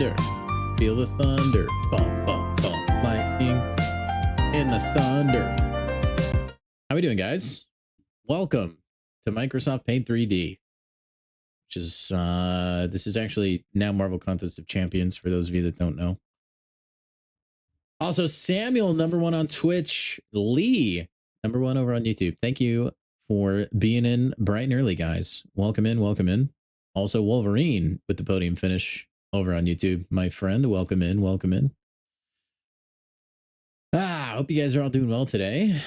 thunder. Feel the thunder. Bum, bum, bum. Lightning and the thunder. How we doing, guys? Welcome to Microsoft Paint 3D, which is, this is actually now Marvel Contest of Champions, for those of you that don't know. Also, Samuel, #1 on Twitch. Lee, #1 over on YouTube. Thank you for being in bright and early, guys. Welcome in, welcome in. Also, Wolverine with the podium finish over on YouTube. My friend, welcome in, welcome in. Hope you guys are all doing well today.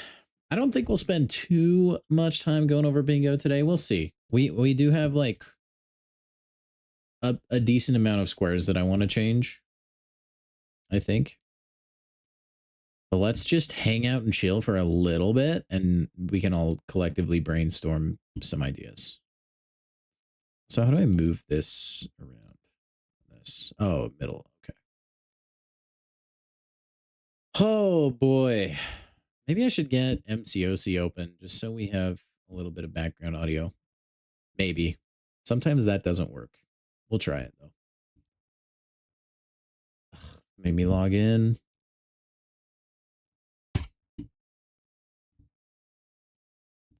I don't think we'll spend too much time going over bingo today. We'll see. We do have like a decent amount of squares that I want to change, I think. But let's just hang out and chill for a little bit, and we can all collectively brainstorm some ideas. So how do I move this around? This. Oh, middle. Okay. Oh, boy. Maybe I should get MCOC open just so we have a little bit of background audio. Maybe. Sometimes that doesn't work. We'll try it, though. Make me log in.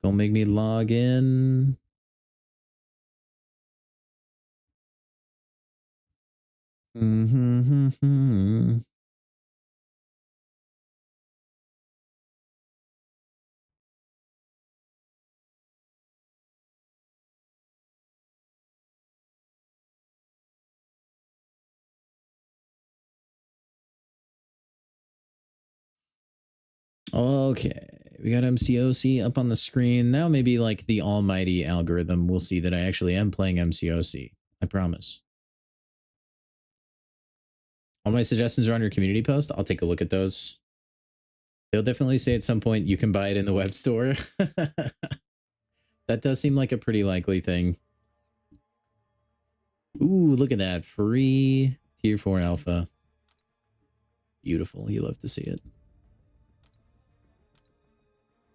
Don't make me log in. Okay, we got MCOC up on the screen. Now maybe like the almighty algorithm will see that I actually am playing MCOC. I promise. All my suggestions are on your community post. I'll take a look at those. They'll definitely say at some point you can buy it in the web store. That does seem like a pretty likely thing. Ooh, look at that. Free Tier 4 Alpha. Beautiful. You love to see it.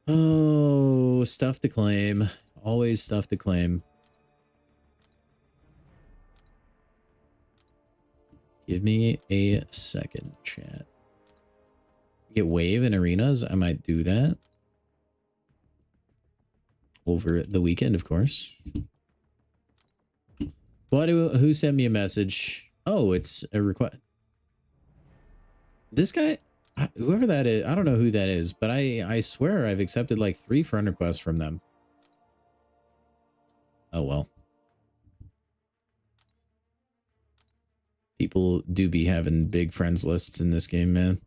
Oh, stuff to claim. Always stuff to claim. Give me a second, chat. Get wave in arenas. I might do that. Over the weekend, of course. Who sent me a message? Oh, it's a request. This guy, whoever that is, I don't know who that is, but I swear I've accepted like 3 friend requests from them. Oh, well. People do be having big friends lists in this game, man.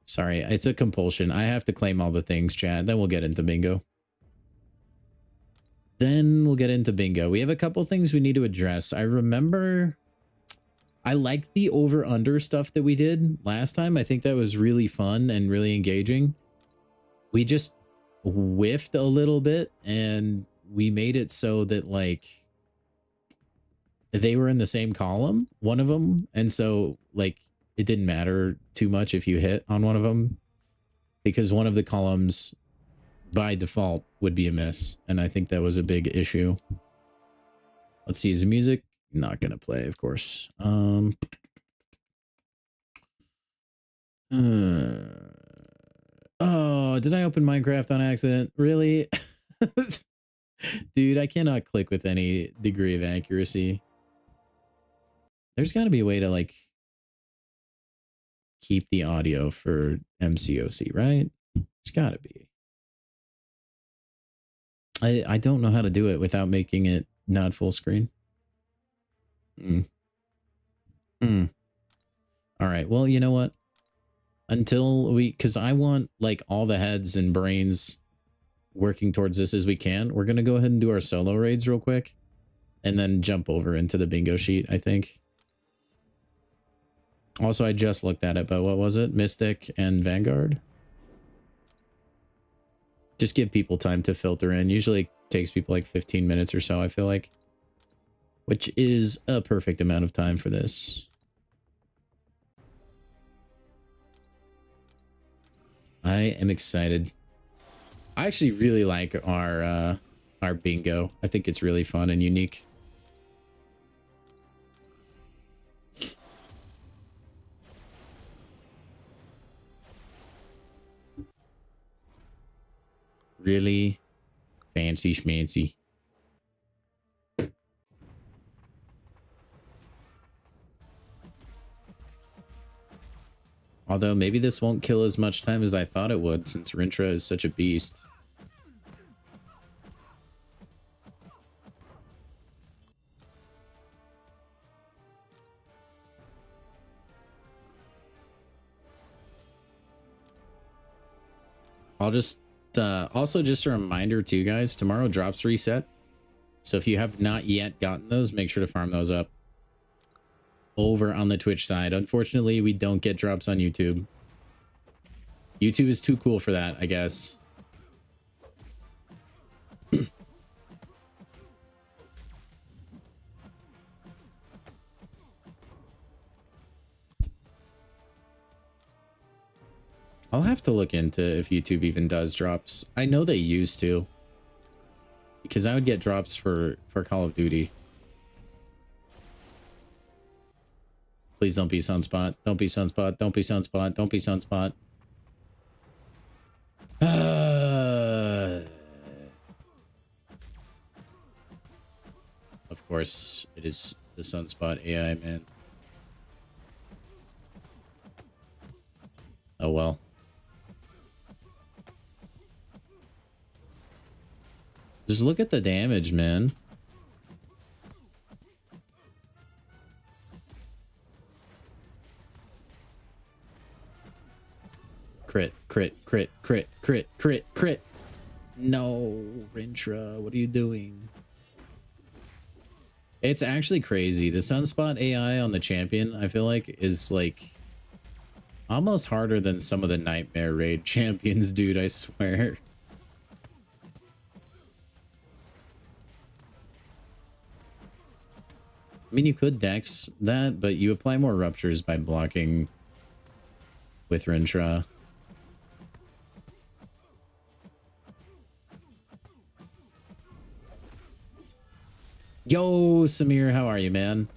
Sorry, it's a compulsion. I have to claim all the things, chat. Then we'll get into bingo. We have a couple things we need to address. I remember I liked the over-under stuff that we did last time. I think that was really fun and really engaging. We just whiffed a little bit, and we made it so that, like, they were in the same column, one of them. And so, like, it didn't matter too much if you hit on one of them, because one of the columns by default would be a miss. And I think that was a big issue. Let's see, is the music not gonna play? Of course. Oh, did I open Minecraft on accident? Really? Dude, I cannot click with any degree of accuracy. There's got to be a way to, like, keep the audio for MCOC, right? There's got to be. I don't know how to do it without making it not full screen. All right, well, you know what? Until because I want, like, all the heads and brains working towards this as we can, we're going to go ahead and do our solo raids real quick and then jump over into the bingo sheet, I think. Also, I just looked at it, but what was it? Mystic and Vanguard? Just give people time to filter in. Usually it takes people like 15 minutes or so, I feel like. Which is a perfect amount of time for this. I am excited. I actually really like our bingo. I think it's really fun and unique. Really fancy schmancy. Although maybe this won't kill as much time as I thought it would, since Rintra is such a beast. I'll just also just a reminder too, guys, tomorrow drops reset. So if you have not yet gotten those, make sure to farm those up over on the Twitch side. Unfortunately, we don't get drops on YouTube. YouTube is too cool for that, I guess. I'll have to look into if YouTube even does drops. I know they used to, because I would get drops for Call of Duty. Please don't be Sunspot. Don't be Sunspot. Don't be Sunspot. Don't be Sunspot. Of course, it is the Sunspot AI, man. Oh well. Just look at the damage, man. Crit, crit, crit, crit, crit, crit, crit. No, Rintra, what are you doing? It's actually crazy. The Sunspot AI on the champion, I feel like, is like almost harder than some of the Nightmare Raid champions, dude, I swear. I mean, you could dex that, but you apply more ruptures by blocking with Rintra. Yo, Samir, how are you, man?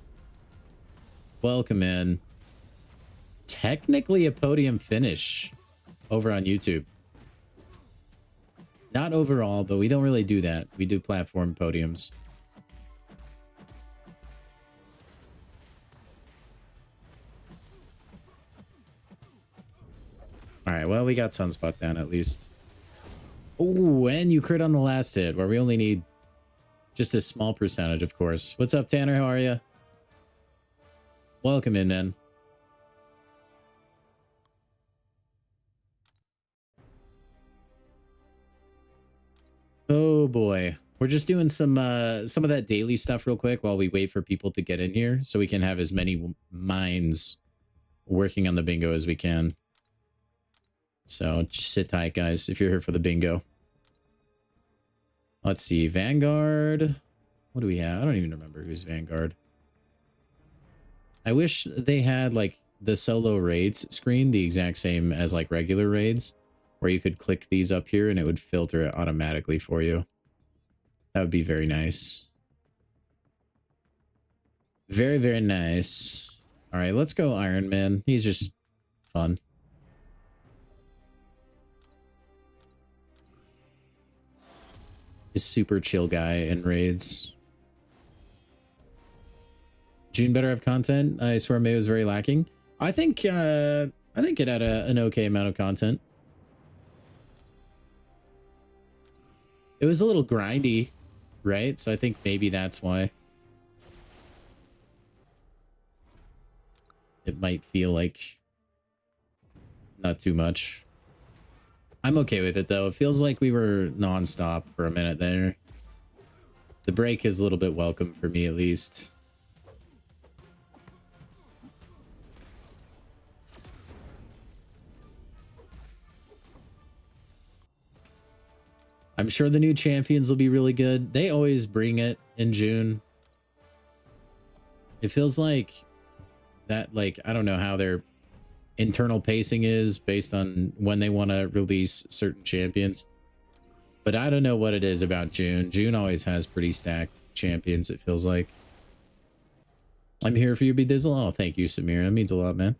Welcome in. Technically a podium finish over on YouTube. Not overall, but we don't really do that. We do platform podiums. All right, well, we got Sunspot down at least. Oh, and you crit on the last hit, where we only need just a small percentage, of course. What's up, Tanner? How are you? Welcome in, man. Oh boy, we're just doing some of that daily stuff real quick while we wait for people to get in here, so we can have as many minds working on the bingo as we can. So just sit tight, guys, if you're here for the bingo. Let's see, Vanguard. What do we have? I don't even remember who's Vanguard. I wish they had like the solo raids screen the exact same as like regular raids, where you could click these up here and it would filter it automatically for you. That would be very nice. Very, very nice. All right, let's go Iron Man. He's just fun. Is super chill guy in raids. June better have content. I swear May was very lacking. I think it had an okay amount of content. It was a little grindy, right? So I think maybe that's why. It might feel like not too much. I'm okay with it, though. It feels like we were non-stop for a minute there. The break is a little bit welcome for me, at least. I'm sure the new champions will be really good. They always bring it in June. It feels like that, like, I don't know how their internal pacing is based on when they want to release certain champions, but I don't know what it is about June. June always has pretty stacked champions, it feels like. I'm here for you, B Dizzle. Oh, thank you, Samir. That means a lot, man.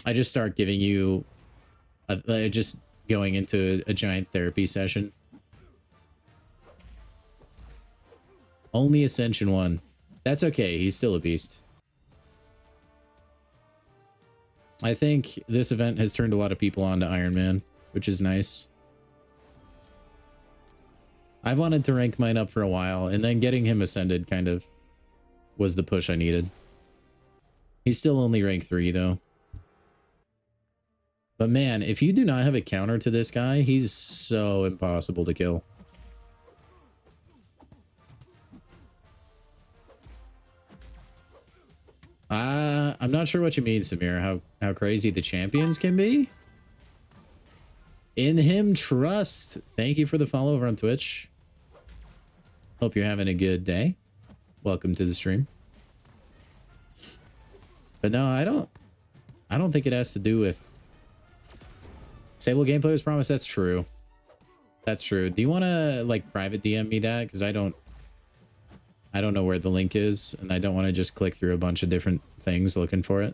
I just start giving you I just going into a giant therapy session. Only Ascension 1. That's okay. He's still a beast. I think this event has turned a lot of people on to Iron Man, which is nice. I've wanted to rank mine up for a while, and then getting him ascended kind of was the push I needed. He's still only rank 3, though. But man, if you do not have a counter to this guy, he's so impossible to kill. I'm not sure what you mean, Samir. How crazy the champions can be? In him trust. Thank you for the follow over on Twitch. Hope you're having a good day. Welcome to the stream. But no, I don't think it has to do with Sable gameplay was promised. That's true. That's true. Do you want to like private DM me that? Because I don't know where the link is, and I don't want to just click through a bunch of different things looking for it.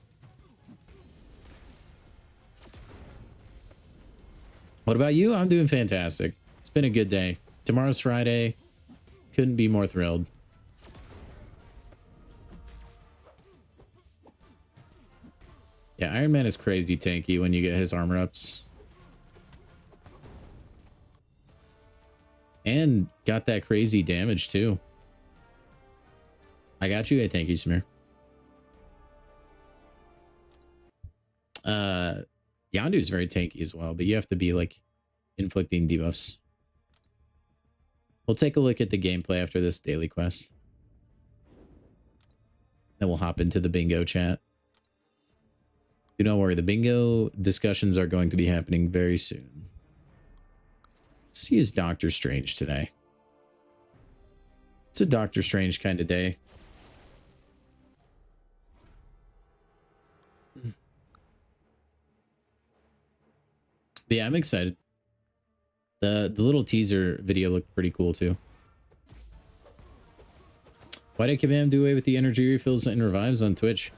What about you? I'm doing fantastic. It's been a good day. Tomorrow's Friday. Couldn't be more thrilled. Yeah, Iron Man is crazy tanky when you get his armor ups. And got that crazy damage too. I got you. Hey, thank you, Samir. Yondu is very tanky as well, but you have to be like inflicting debuffs. We'll take a look at the gameplay after this daily quest. Then we'll hop into the bingo chat. Do not worry, the bingo discussions are going to be happening very soon. Let's see his Doctor Strange today. It's a Doctor Strange kind of day. But yeah, I'm excited. The little teaser video looked pretty cool too. Why did Kabam do away with the energy refills and revives on Twitch?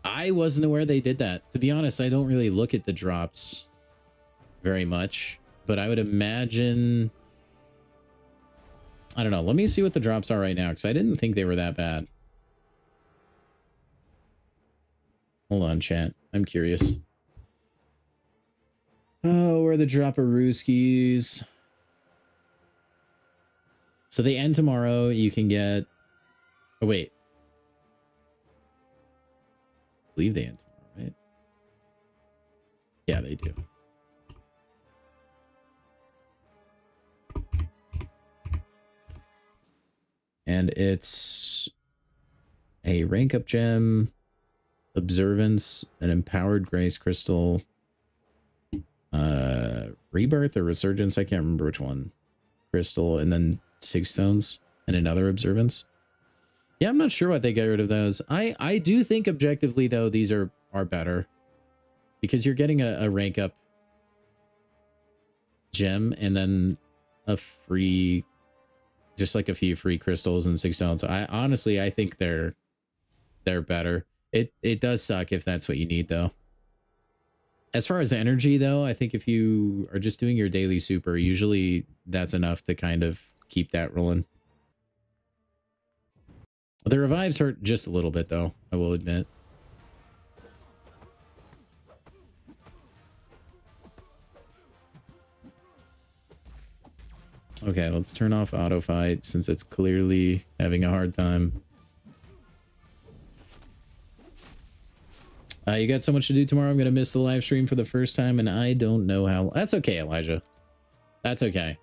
I wasn't aware they did that. To be honest, I don't really look at the drops very much, but I would imagine... I don't know. Let me see what the drops are right now, because I didn't think they were that bad. Hold on, chat. I'm curious. Oh, where are the drop-a-rooskies? So they end tomorrow. You can get... Oh, wait. I believe they end tomorrow, right? Yeah, they do. And it's a rank up gem, observance, an empowered grace crystal, rebirth or resurgence, I can't remember which one, crystal, and then 6 stones and another observance. Yeah, I'm not sure why they got rid of those. I do think objectively though these are better, because you're getting a rank up gem and then a free, just like a few free crystals and 6 stones. I honestly, I think they're better. It does suck if that's what you need though. As far as energy though, I think if you are just doing your daily super, usually that's enough to kind of keep that rolling. The revives hurt just a little bit though, I will admit. Okay, let's turn off auto fight since it's clearly having a hard time. You got so much to do tomorrow. I'm going to miss the live stream for the first time, and I don't know how. That's okay, Elijah. That's okay.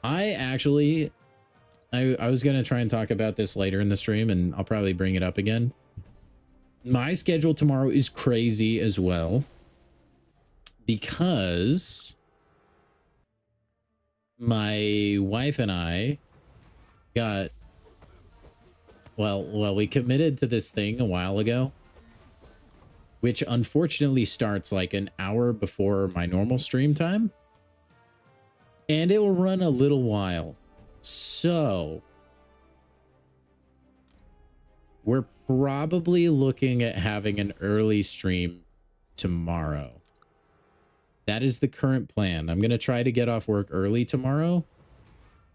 I actually... I was going to try and talk about this later in the stream, and I'll probably bring it up again. My schedule tomorrow is crazy as well, because my wife and I got... Well, we committed to this thing a while ago, which unfortunately starts like an hour before my normal stream time. And it will run a little while. So we're probably looking at having an early stream tomorrow. That is the current plan. I'm going to try to get off work early tomorrow.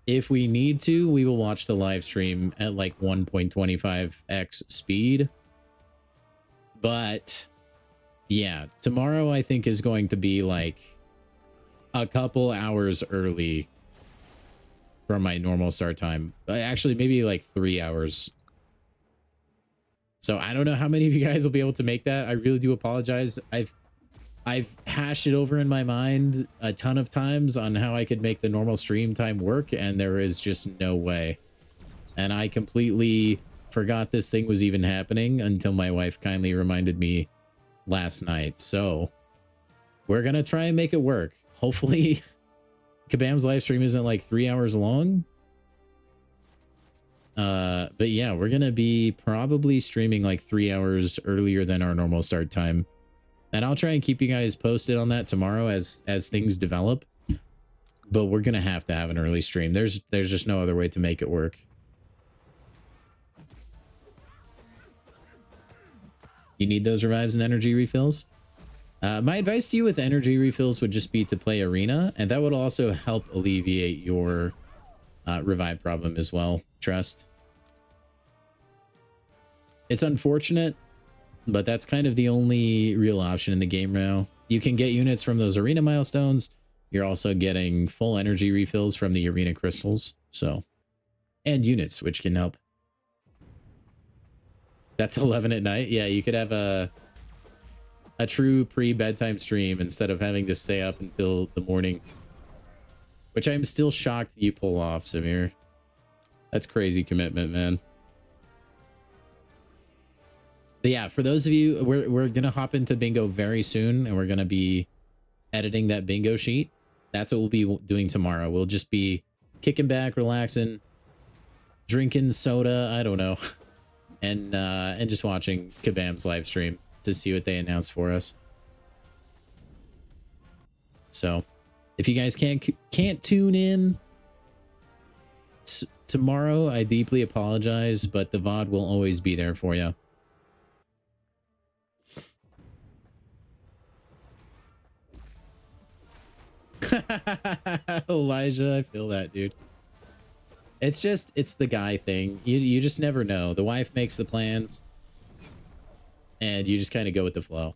If we need to, we will watch the live stream at like 1.25x speed. But yeah, tomorrow I think is going to be like a couple hours early from my normal start time. Actually, maybe like 3 hours. So I don't know how many of you guys will be able to make that. I really do apologize. I've hashed it over in my mind a ton of times on how I could make the normal stream time work, and there is just no way. And I completely forgot this thing was even happening until my wife kindly reminded me last night. So we're going to try and make it work. Hopefully Kabam's live stream isn't like 3 hours long. But yeah, we're going to be probably streaming like 3 hours earlier than our normal start time. And I'll try and keep you guys posted on that tomorrow as things develop. But we're going to have an early stream. There's just no other way to make it work. You need those revives and energy refills? My advice to you with energy refills would just be to play arena, and that would also help alleviate your revive problem as well. Trust. It's unfortunate, but that's kind of the only real option in the game now. You can get units from those arena milestones. You're also getting full energy refills from the arena crystals. So, and units, which can help. That's 11 at night. Yeah, you could have a true pre-bedtime stream instead of having to stay up until the morning. Which I'm still shocked that you pull off, Samir. That's crazy commitment, man. But yeah, for those of you, we're going to hop into bingo very soon, and we're going to be editing that bingo sheet. That's what we'll be doing tomorrow. We'll just be kicking back, relaxing, drinking soda, I don't know, and just watching Kabam's live stream to see what they announce for us. So, if you guys can't tune in tomorrow, I deeply apologize, but the VOD will always be there for you. Elijah, I feel that, dude. It's the guy thing. You just never know. The wife makes the plans, and you just kind of go with the flow.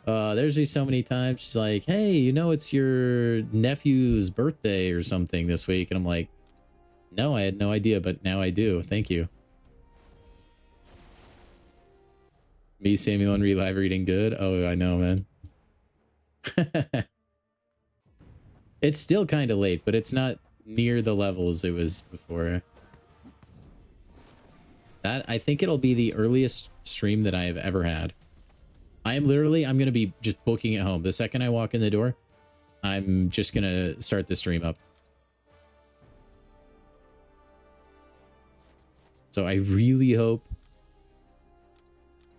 There's been so many times she's like, hey, you know, it's your nephew's birthday or something this week. And I'm like, no, I had no idea, but now I do. Thank you. Me, Samuel, and Relive reading good. Oh, I know, man. It's still kind of late, but it's not near the levels it was before. That, I think it'll be the earliest stream that I have ever had. I'm going to be just booking it home. The second I walk in the door, I'm just going to start the stream up. So I really hope...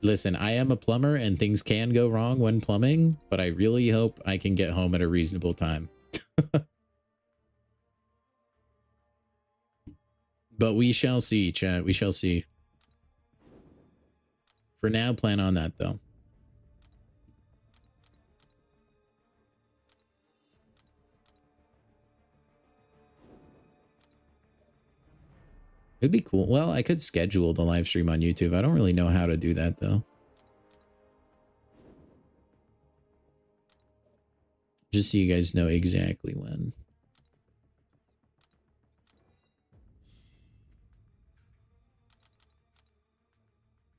Listen, I am a plumber and things can go wrong when plumbing, but I really hope I can get home at a reasonable time. But we shall see, chat. We shall see. For now, plan on that, though. It'd be cool. Well, I could schedule the live stream on YouTube. I don't really know how to do that, though. Just so you guys know exactly when.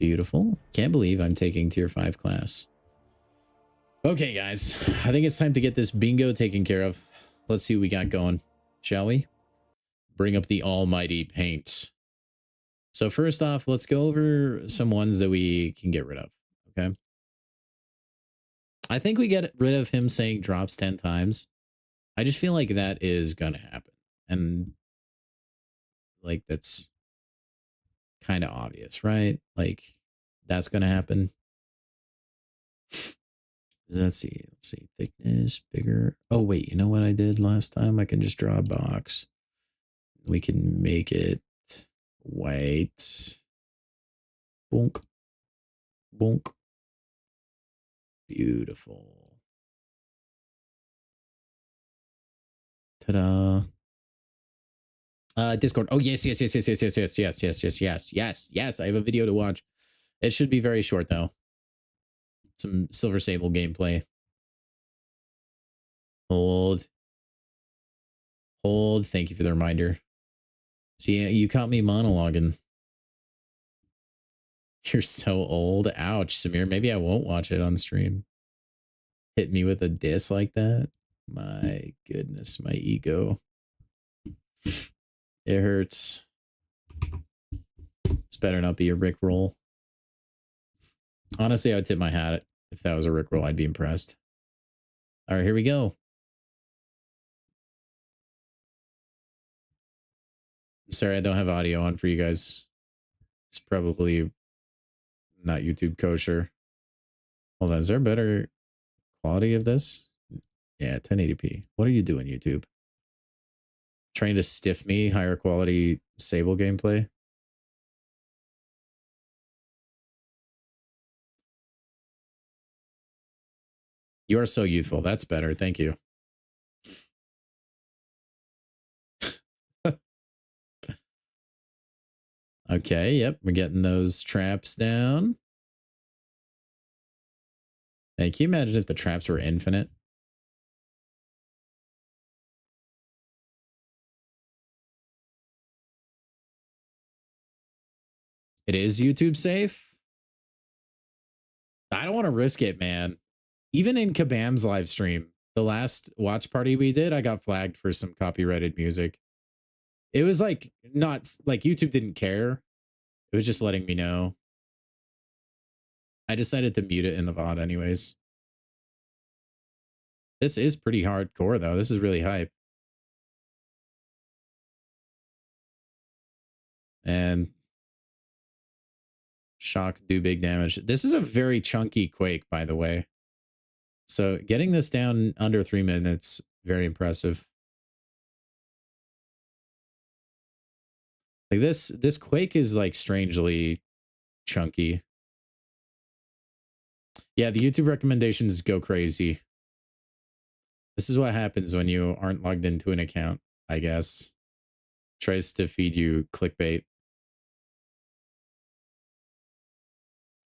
Beautiful. Can't believe I'm taking tier 5 class. Okay, guys. I think it's time to get this bingo taken care of. Let's see what we got going. Shall we? Bring up the almighty paint. So first off, let's go over some ones that we can get rid of. Okay. I think we get rid of him saying drops 10 times. I just feel like that is going to happen. And like, that's kind of obvious, right? Like, that's going to happen. Let's see. Thickness, bigger. Oh, wait, you know what I did last time? I can just draw a box. We can make it white. Bonk. bonk. Beautiful. Ta-da. Discord. Oh, yes. I have a video to watch. It should be very short, though. Some Silver Sable gameplay. Hold. Thank you for the reminder. See, you caught me monologuing. You're so old. Ouch, Samir. Maybe I won't watch it on stream. Hit me with a diss like that. My goodness, my ego. It hurts. This better not be a Rickroll. Honestly, I would tip my hat. If that was a Rickroll, I'd be impressed. All right, here we go. Sorry, I don't have audio on for you guys. It's probably not YouTube kosher. Hold on, is there better quality of this? Yeah, 1080p. What are you doing, YouTube? Trying to stiff me higher quality Sable gameplay? You are so youthful. That's better. Thank you. Okay, yep. We're getting those traps down. Hey, can you imagine if the traps were infinite? It is YouTube safe? I don't want to risk it, man. Even in Kabam's live stream, the last watch party we did, I got flagged for some copyrighted music. It was like not like YouTube didn't care. It was just letting me know. I decided to mute it in the VOD anyways. This is pretty hardcore though. This is really hype. And shock do big damage. This is a very chunky quake, by the way. So getting this down under 3 minutes, very impressive. Like this quake is like strangely chunky. Yeah, the YouTube recommendations go crazy. This is what happens when you aren't logged into an account, I guess. Tries to feed you clickbait.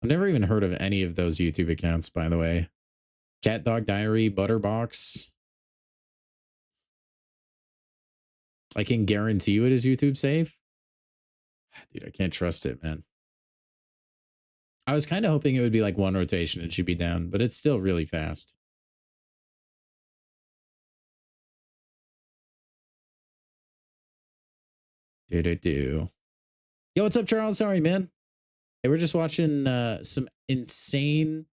I've never even heard of any of those YouTube accounts, by the way. Cat Dog Diary, Butterbox. I can guarantee you it is YouTube safe. Dude, I can't trust it, man. I was kind of hoping it would be like one rotation and she'd be down, but it's still really fast. Yo, what's up, Charles? Sorry, man. Hey, we're just watching some insane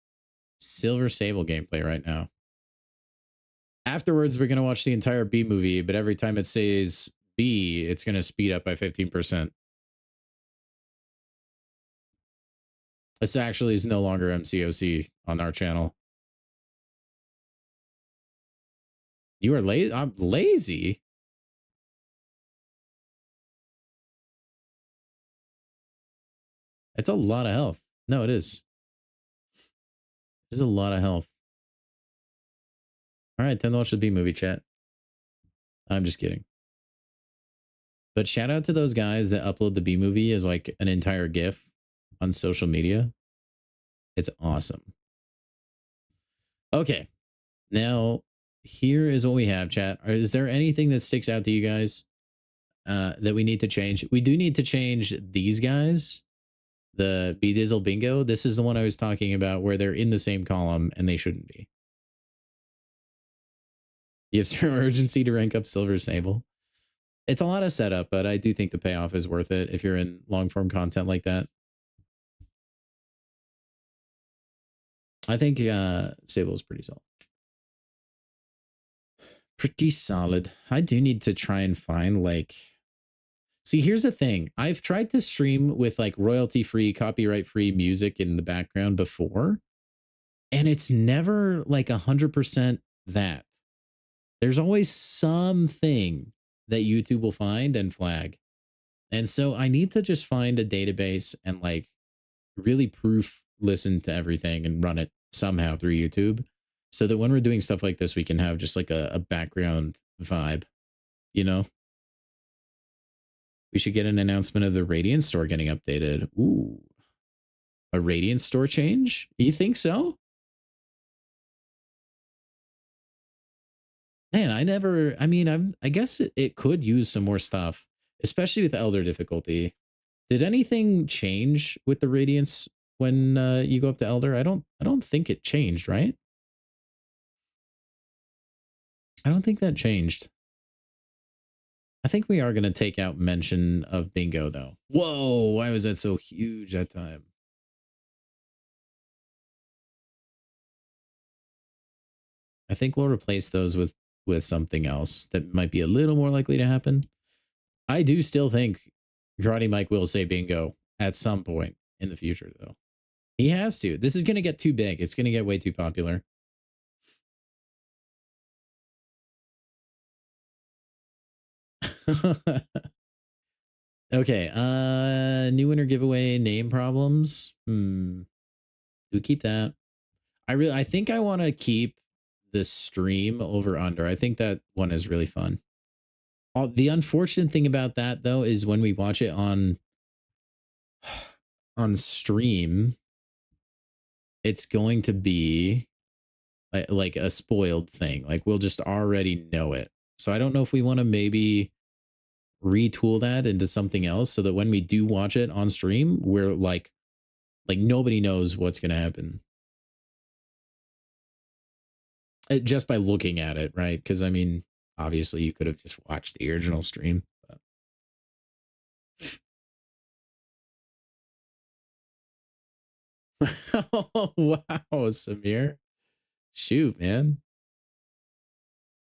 Silver Sable gameplay right now. Afterwards, we're going to watch the entire B movie, but every time it says B, it's going to speed up by 15%. This actually is no longer MCOC on our channel. You are lazy? I'm lazy? It's a lot of health. No, it is. It's a lot of health. All right, time to watch the B movie, chat. I'm just kidding. But shout out to those guys that upload the B movie as like an entire GIF on social media. It's awesome. Okay. Now, here is what we have, chat. Is there anything that sticks out to you guys that we need to change? We do need to change these guys. The B Dizzle Bingo. This is the one I was talking about where they're in the same column and they shouldn't be. You have zero urgency to rank up Silver Sable. It's a lot of setup, but I do think the payoff is worth it if you're in long form content like that. I think Sable is pretty solid. Pretty solid. I do need to try and find like... See, here's the thing. I've tried to stream with like royalty-free, copyright-free music in the background before, and it's never like 100% that. There's always something that YouTube will find and flag. And so I need to just find a database and like really proof listen to everything and run it somehow through YouTube, so that when we're doing stuff like this, we can have just like a background vibe, you know? We should get an announcement of the Radiant store getting updated. Ooh, a Radiant store change? You think so? Man, I mean, I guess it could use some more stuff, especially with Elder difficulty. Did anything change with the Radiance when you go up to Elder? I don't think it changed, right? I don't think that changed. I think we are going to take out mention of bingo, though. Whoa, why was that so huge that time? I think we'll replace those with something else that might be a little more likely to happen. I do still think Karate Mike will say bingo at some point in the future, though. He has to. This is going to get too big. It's going to get way too popular. Okay, new winner giveaway, name problems. Do we keep that? I think I want to keep the stream over under. I think that one is really fun. The unfortunate thing about that though is when we watch it on stream, it's going to be like a spoiled thing. Like we'll just already know it. So I don't know if we want to maybe retool that into something else so that when we do watch it on stream, we're like nobody knows what's going to happen. Just by looking at it, right? Because I mean, obviously you could have just watched the original stream. But... oh, wow, Samir. Shoot, man.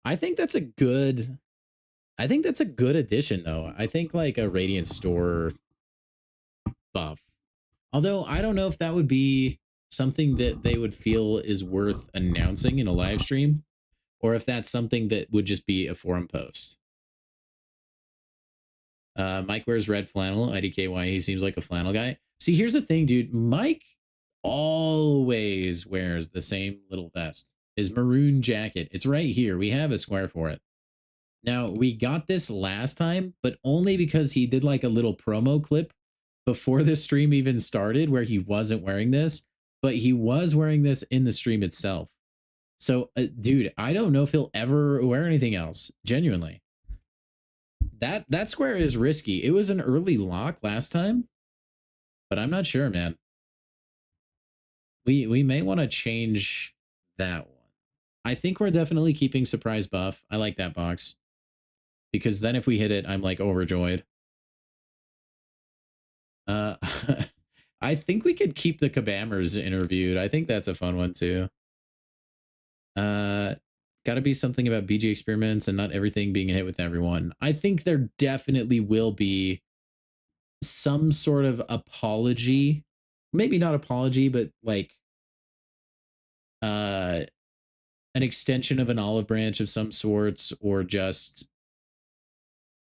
I think that's a good addition though. I think like a Radiant store buff. Although I don't know if that would be something that they would feel is worth announcing in a live stream, or if that's something that would just be a forum post. Mike wears red flannel, IDKY, he seems like a flannel guy. See, here's the thing, dude. Mike always wears the same little vest. His maroon jacket. It's right here. We have a square for it. Now, we got this last time, but only because he did like a little promo clip before the stream even started where he wasn't wearing this, but he was wearing this in the stream itself. So, dude, I don't know if he'll ever wear anything else. Genuinely. That square is risky. It was an early lock last time, but I'm not sure, man. We may want to change that one. I think we're definitely keeping surprise buff. I like that box. Because then if we hit it, I'm like overjoyed. I think we could keep the Kabammers interviewed. I think that's a fun one too. Got to be something about BG experiments and not everything being a hit with everyone. I think there definitely will be some sort of apology. Maybe not apology, but like an extension of an olive branch of some sorts, or just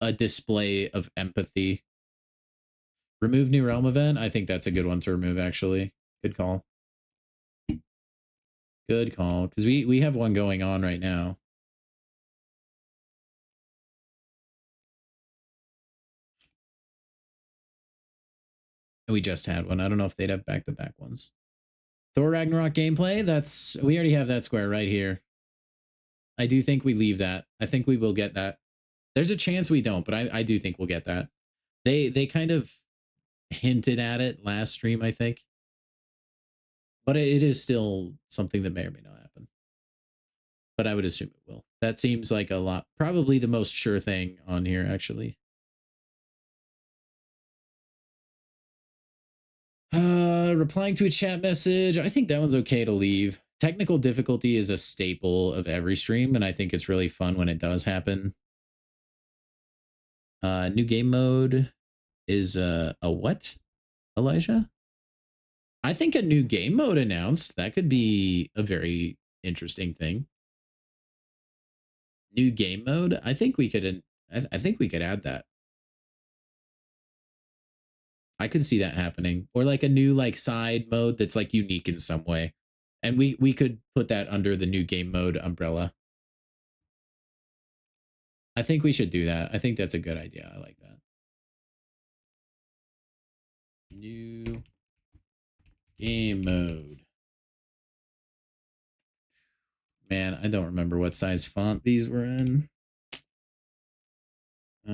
a display of empathy. Remove New Realm event. I think that's a good one to remove, actually. Good call. Good call. Because we have one going on right now. And we just had one. I don't know if they'd have back-to-back ones. Thor Ragnarok gameplay. We already have that square right here. I do think we leave that. I think we will get that. There's a chance we don't, but I do think we'll get that. They kind of hinted at it last stream, I think. But it is still something that may or may not happen. But I would assume it will. That seems like a lot. Probably the most sure thing on here, actually. Replying to a chat message. I think that one's okay to leave. Technical difficulty is a staple of every stream, and I think it's really fun when it does happen. New game mode is a what, Elijah? I think a new game mode announced. That could be a very interesting thing. New game mode. I think we could. I think we could add that. I could see that happening. Or like a new like side mode that's like unique in some way. And we could put that under the new game mode umbrella. I think we should do that. I think that's a good idea. I like that. New game mode. Man, I don't remember what size font these were in. It's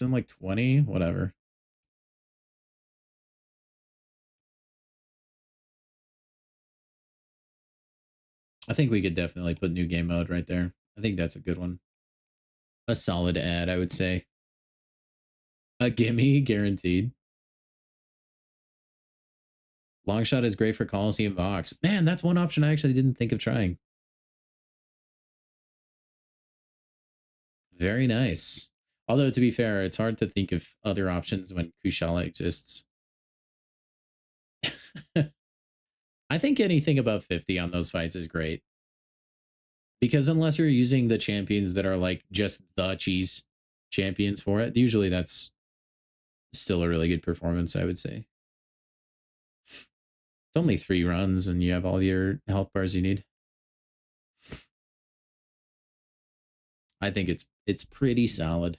in like 20, whatever. I think we could definitely put new game mode right there. I think that's a good one. A solid ad, I would say. A gimme, guaranteed. Longshot is great for Coliseum Vox. Man, that's one option I actually didn't think of trying. Very nice. Although, to be fair, it's hard to think of other options when Kushala exists. I think anything above 50 on those fights is great. Because unless you're using the champions that are like just the cheese champions for it, usually that's still a really good performance, I would say. It's only 3 runs and you have all your health bars you need. I think it's pretty solid.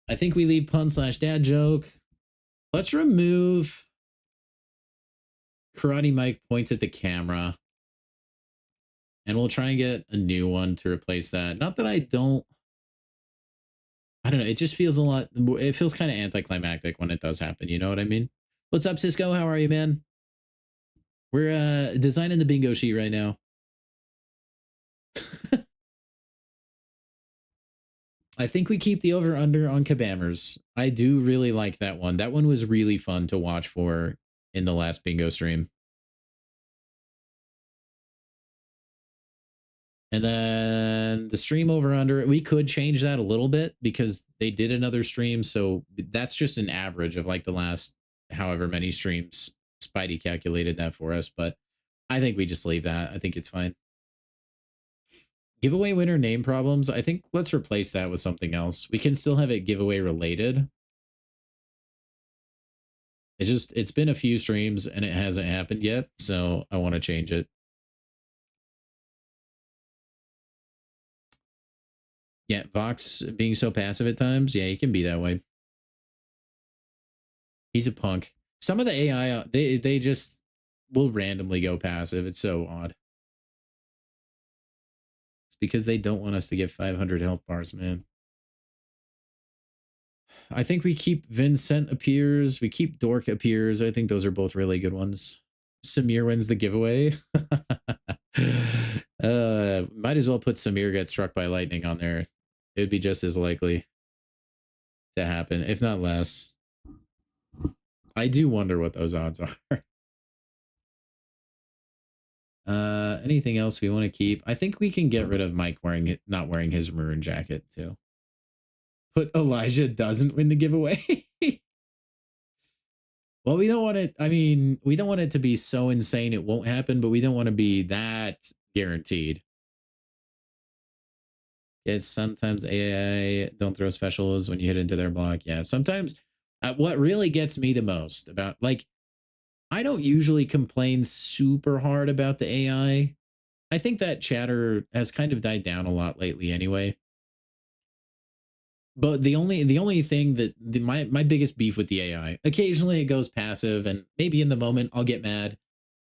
I think we leave pun/dad joke. Let's remove Karate Mike points at the camera. And we'll try and get a new one to replace that. Not that I don't know. It just feels a lot. It feels kind of anticlimactic when it does happen. You know what I mean? What's up, Cisco? How are you, man? We're designing the bingo sheet right now. I think we keep the over-under on Kabammers. I do really like that one. That one was really fun to watch for in the last bingo stream. And then the stream over-under, we could change that a little bit because they did another stream. So that's just an average of like the last however many streams. Spidey calculated that for us, but I think we just leave that. I think it's fine. Giveaway winner name problems. I think let's replace that with something else. We can still have it giveaway related. It's been a few streams and it hasn't happened yet. So I want to change it. Yeah, Vox being so passive at times. Yeah, he can be that way. He's a punk. Some of the AI, they just will randomly go passive. It's so odd. It's because they don't want us to get 500 health bars, man. I think we keep Vincent appears. We keep Dork appears. I think those are both really good ones. Samir wins the giveaway. Might as well put Samir gets struck by lightning on there. It would be just as likely to happen, if not less. I do wonder what those odds are. Anything else we want to keep? I think we can get rid of Mike not wearing his maroon jacket too. Put Elijah doesn't win the giveaway. Well, we don't want it. I mean, we don't want it to be so insane it won't happen, but we don't want to be that guaranteed. Yes, sometimes AI don't throw specials when you hit into their block. Yeah, sometimes what really gets me the most about, like, I don't usually complain super hard about the AI. I think that chatter has kind of died down a lot lately anyway. But the only thing that my biggest beef with the AI, occasionally it goes passive and maybe in the moment I'll get mad.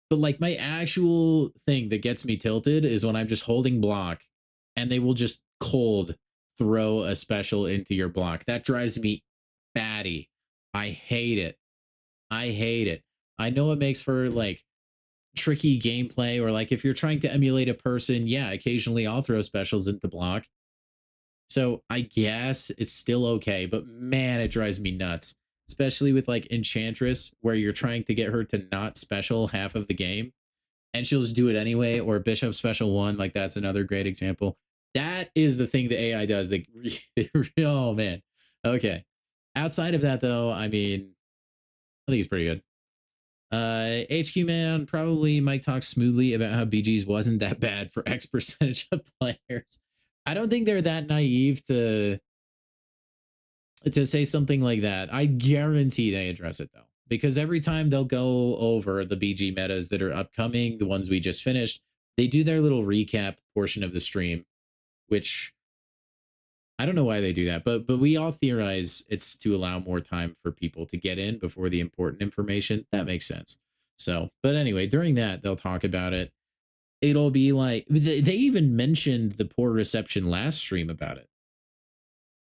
But like my actual thing that gets me tilted is when I'm just holding block and they will just cold throw a special into your block. That drives me batty. I hate it. I hate it. I know it makes for like tricky gameplay, or like if you're trying to emulate a person, yeah, occasionally I'll throw specials into block. So I guess it's still okay, but man, it drives me nuts. Especially with like Enchantress, where you're trying to get her to not special half of the game, and she'll just do it anyway, or Bishop special 1, like that's another great example. That is the thing the AI does. That oh man. Okay. Outside of that though, I mean, I think it's pretty good. HQ man, probably Mike talks smoothly about how BG's wasn't that bad for X percentage of players. I don't think they're that naive to to say something like that. I guarantee they address it though, because every time they'll go over the BG metas that are upcoming, the ones we just finished, they do their little recap portion of the stream, which I don't know why they do that, but we all theorize it's to allow more time for people to get in before the important information. That makes sense. So, but anyway, during that they'll talk about it. It'll be like they even mentioned the poor reception last stream about it.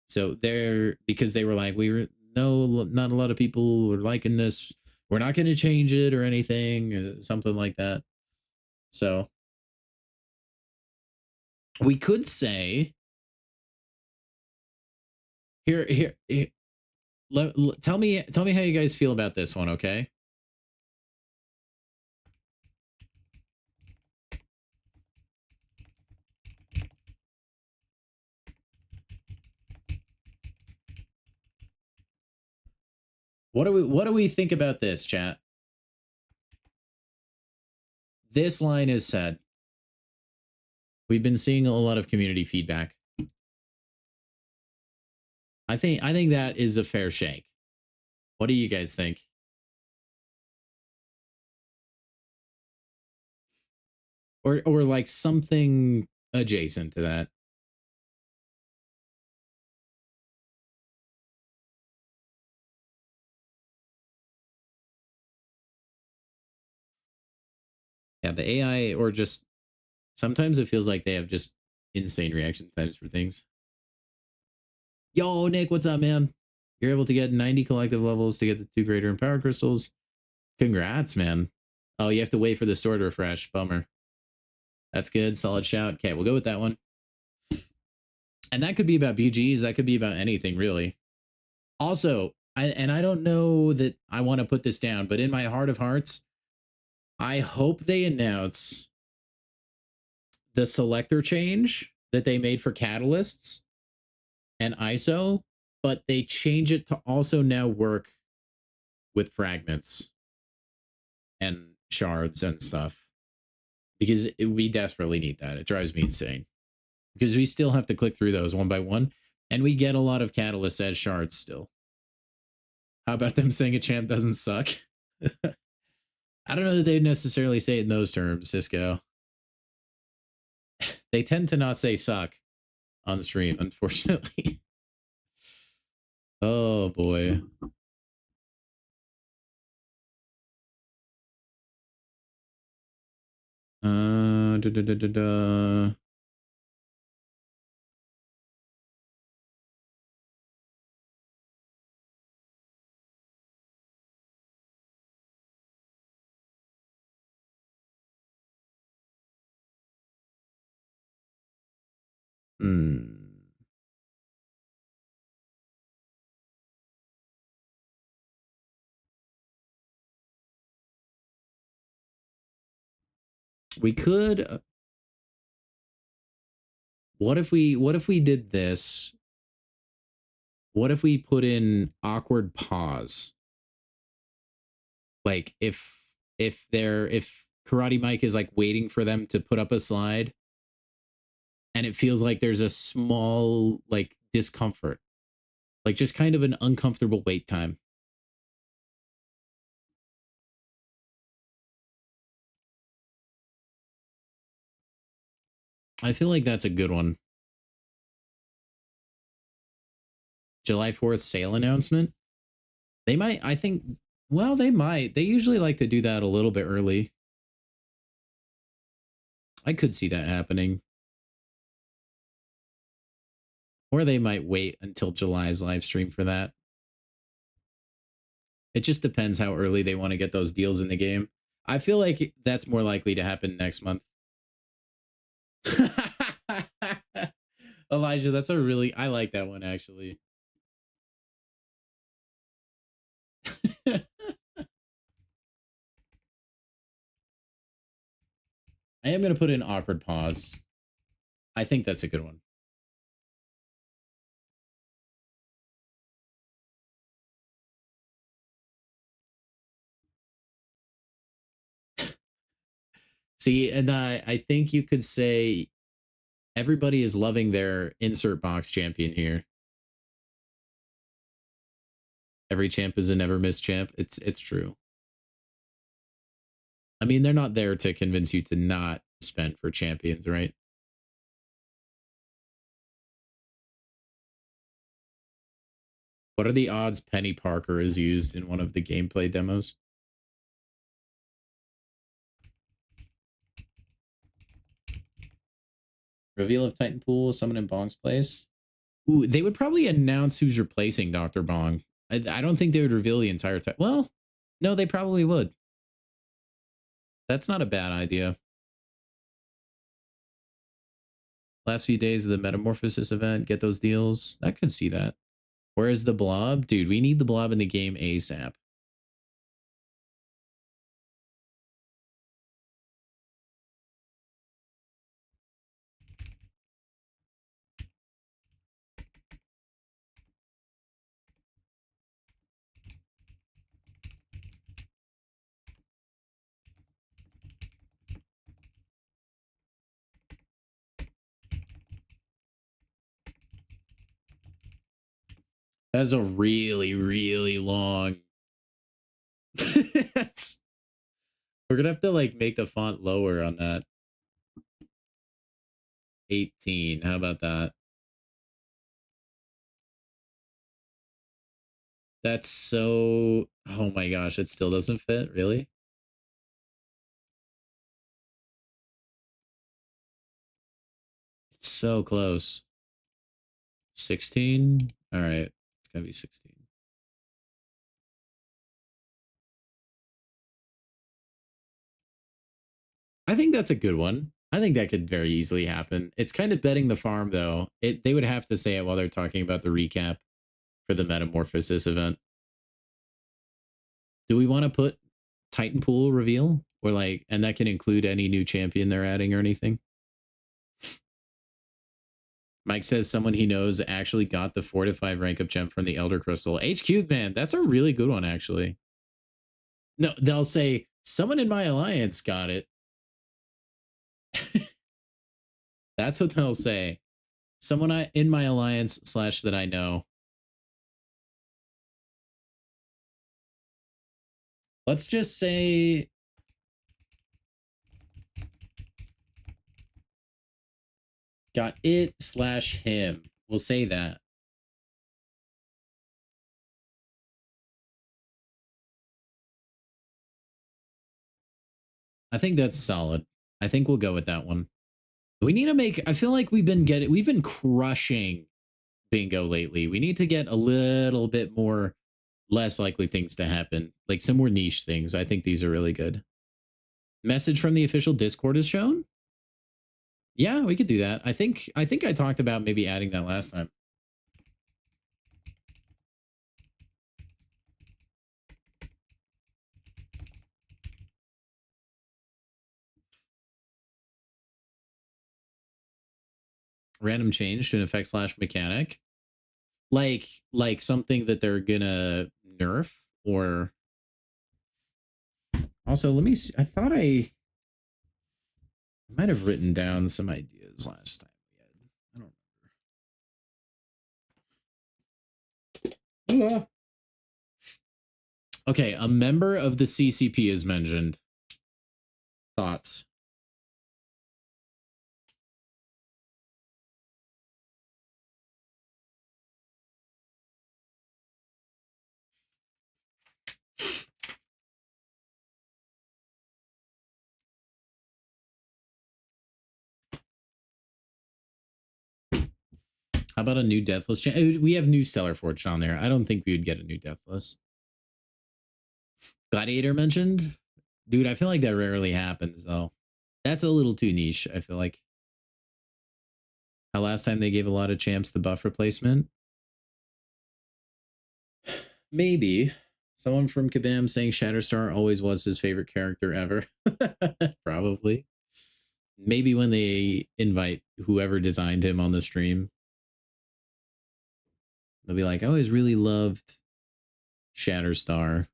So they're because they were like, we were no, not a lot of people were liking this. We're not going to change it or anything, something like that. So we could say here tell me how you guys feel about this one, okay? What do we think about this, chat? This line is said. We've been seeing a lot of community feedback. I think that is a fair shake. What do you guys think? Or like something adjacent to that. Yeah, the AI, or just sometimes it feels like they have just insane reaction times for things. Yo, Nick, what's up, man? You're able to get 90 collective levels to get the 2 greater and power crystals. Congrats, man. Oh, you have to wait for the sword refresh. Bummer. That's good. Solid shout. Okay, we'll go with that one. And that could be about BGs. That could be about anything, really. Also, I don't know that I want to put this down, but in my heart of hearts, I hope they announce the selector change that they made for catalysts and ISO, but they change it to also now work with fragments and shards and stuff, because we desperately need that. It drives me insane because we still have to click through those one by one, and we get a lot of catalysts as shards still. How about them saying a champ doesn't suck? I don't know that they'd necessarily say it in those terms, Cisco. They tend to not say suck on stream, unfortunately. Oh boy. Da, da, da, da, da. We could. What if we did this? What if we put in awkward pause? Like if Karate Mike is like waiting for them to put up a slide, and it feels like there's a small like discomfort, like just kind of an uncomfortable wait time. I feel like that's a good one. July 4th sale announcement. They might, I think, well, they might. They usually like to do that a little bit early. I could see that happening. Or they might wait until July's live stream for that. It just depends how early they want to get those deals in the game. I feel like that's more likely to happen next month. Elijah, that's a really, I like that one actually. I am going to put in awkward pause. I think that's a good one. See, and I think you could say everybody is loving their insert box champion here. Every champ is a never miss champ. It's true. I mean, they're not there to convince you to not spend for champions, right? What are the odds Penny Parker is used in one of the gameplay demos? Reveal of Titanpool, someone in Bong's place. Ooh, they would probably announce who's replacing Dr. Bong. I don't think they would reveal the entire time. Well, no, they probably would. That's not a bad idea. Last few days of the Metamorphosis event, get those deals. I could see that. Where's the blob? Dude, we need the blob in the game ASAP. That's a really, really long. We're gonna have to like make the font lower on that. 18. How about that? That's so. Oh my gosh, it still doesn't fit. Really? It's so close. 16. All right, it's gonna be 16. I think that's a good one. I think that could very easily happen. It's kind of betting the farm, though. They would have to say it while they're talking about the recap for the Metamorphosis event. Do we want to put Titanpool reveal? Or like, and that can include any new champion they're adding or anything? Mike says someone he knows actually got the 4 to 5 rank up gem from the Elder Crystal. HQ, man, that's a really good one, actually. No, they'll say, someone in my alliance got it. That's what they'll say. Someone in my alliance / that I know. Let's just say got it / him. We'll say that. I think that's solid. I think we'll go with that one. We need to make, I feel like we've been crushing bingo lately. We need to get a little bit more less likely things to happen, like some more niche things. I think these are really good. Message from the official Discord is shown. Yeah, we could do that. I think I talked about maybe adding that last time. Random change to an effect / mechanic. Like something that they're gonna nerf, or also let me see. I thought I might have written down some ideas last time. I don't remember. Okay, a member of the CCP is mentioned. Thoughts? How about a new Deathless? We have new Stellar Forge on there. I don't think we would get a new Deathless. Gladiator mentioned? Dude, I feel like that rarely happens, though. That's a little too niche, I feel like. How last time they gave a lot of champs the buff replacement? Maybe. Someone from Kabam saying Shatterstar always was his favorite character ever. Probably. Maybe when they invite whoever designed him on the stream, they'll be like, I always really loved Shatterstar.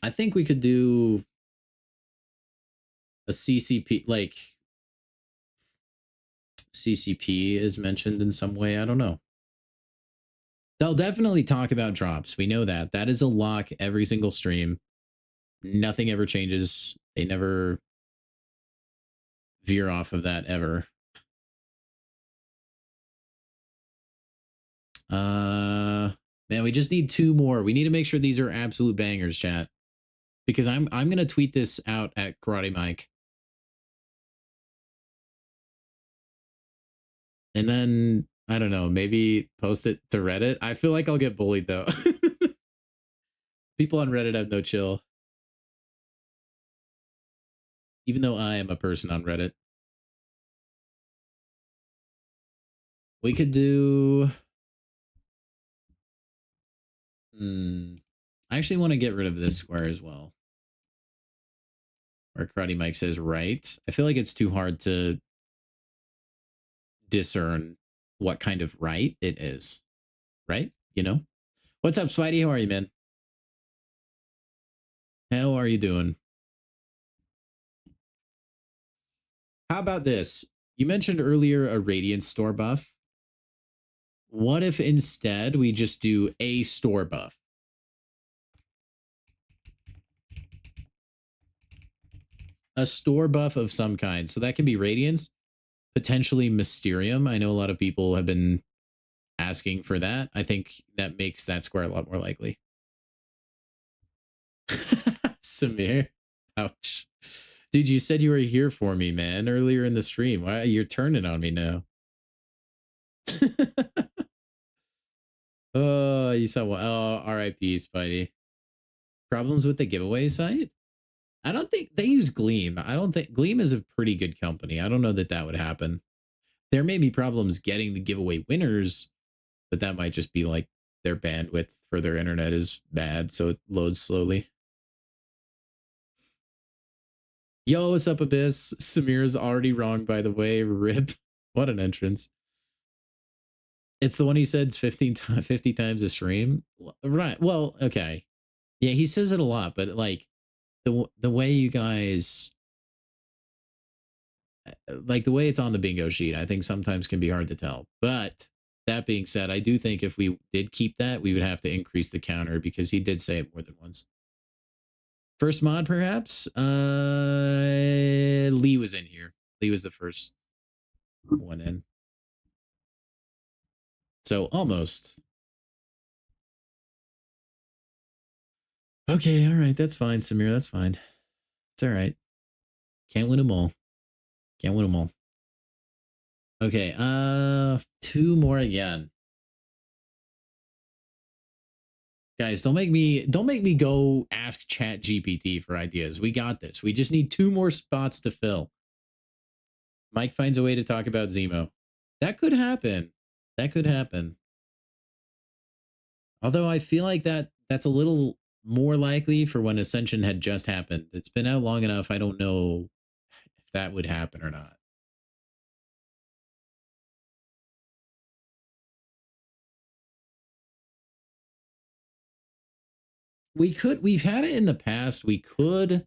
I think we could do a CCP, like CCP is mentioned in some way. I don't know. They'll definitely talk about drops. We know that. That is a lock every single stream. Nothing ever changes. They never veer off of that ever. Man, we just need 2 more. We need to make sure these are absolute bangers, chat. Because I'm gonna tweet this out at Karate Mike. And then I don't know, maybe post it to Reddit. I feel like I'll get bullied though. People on Reddit have no chill. Even though I am a person on Reddit. We could do I actually want to get rid of this square as well. Where Karate Mike says right. I feel like it's too hard to discern what kind of right it is. Right? You know? What's up, Spidey? How are you, man? How are you doing? How about this? You mentioned earlier a Radiant store buff. What if instead we just do a store buff? A store buff of some kind. So that can be Radiance, potentially Mysterium. I know a lot of people have been asking for that. I think that makes that square a lot more likely. Samir. Ouch. Dude, you said you were here for me, man, earlier in the stream. Why you're turning on me now? Oh, you saw what? Oh, R.I.P. Spidey. Problems with the giveaway site? I don't think they use Gleam. I don't think Gleam is a pretty good company. I don't know that that would happen. There may be problems getting the giveaway winners, but that might just be like their bandwidth for their internet is bad, so it loads slowly. Yo, what's up, Abyss? Samir's already wrong, by the way. Rip. What an entrance. It's the one he said 50 times a stream. Right. Well, okay. Yeah, he says it a lot, but like the way you guys like the way it's on the bingo sheet, I think sometimes can be hard to tell. But that being said, I do think if we did keep that, we would have to increase the counter because he did say it more than once. First mod, perhaps? Lee was in here. Lee was the first one in. So almost. Okay, all right. That's fine, Samir. That's fine. It's all right. Can't win them all. Can't win them all. Okay, 2 more again. Guys, don't make me go ask Chat GPT for ideas. We got this. We just need 2 more spots to fill. Mike finds a way to talk about Zemo. That could happen. That could happen. Although I feel like that's a little more likely for when Ascension had just happened. It's been out long enough. I don't know if that would happen or not. We've had it in the past. We could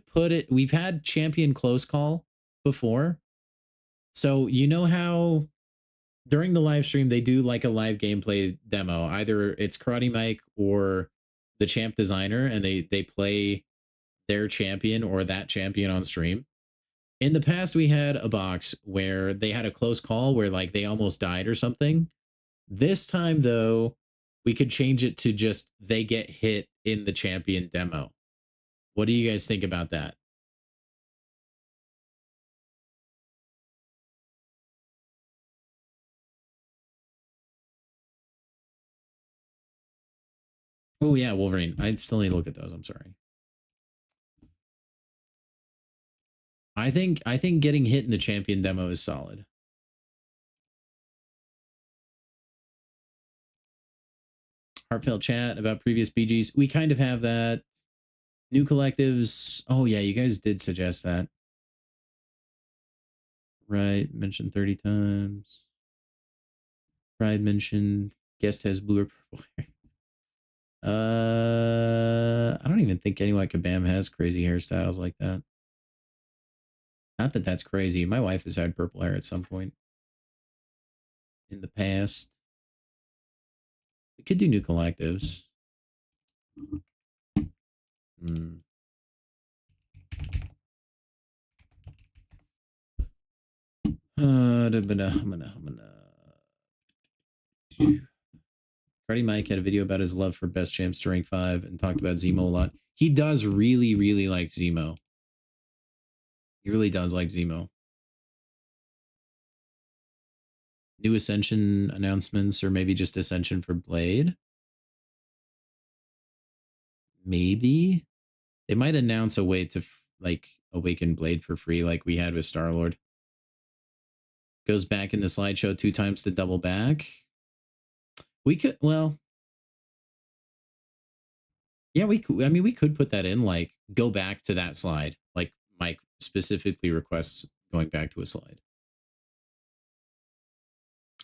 put it, we've had champion close call before. So you know how during the live stream they do like a live gameplay demo. Either it's Karate Mike or the champ designer, and they play their champion or that champion on stream. In the past, we had a box where they had a close call where like they almost died or something. This time though, we could change it to just they get hit in the champion demo. What do you guys think about that? Oh yeah, Wolverine. I still need to look at those. I'm sorry. I think getting hit in the champion demo is solid. Heartfelt chat about previous BGs. We kind of have that. New collectives. Oh yeah, you guys did suggest that. Right, mentioned 30 times. Pride mentioned. Guest has blue or purple hair. I don't even think anyone at Kabam has crazy hairstyles like that. Not that that's crazy. My wife has had purple hair at some point in the past. We could do new collectives. Hmm. I'm gonna. Freddie Mike had a video about his love for Best Champs to rank 5 and talked about Zemo a lot. He does really, really like Zemo. He really does like Zemo. New Ascension announcements, or maybe just Ascension for Blade? Maybe. They might announce a way to, like, awaken Blade for free like we had with Star-Lord. Goes back in the slideshow 2 times to double back. We could, well, yeah, we could. I mean, we could put that in, like, go back to that slide. Like, Mike specifically requests going back to a slide.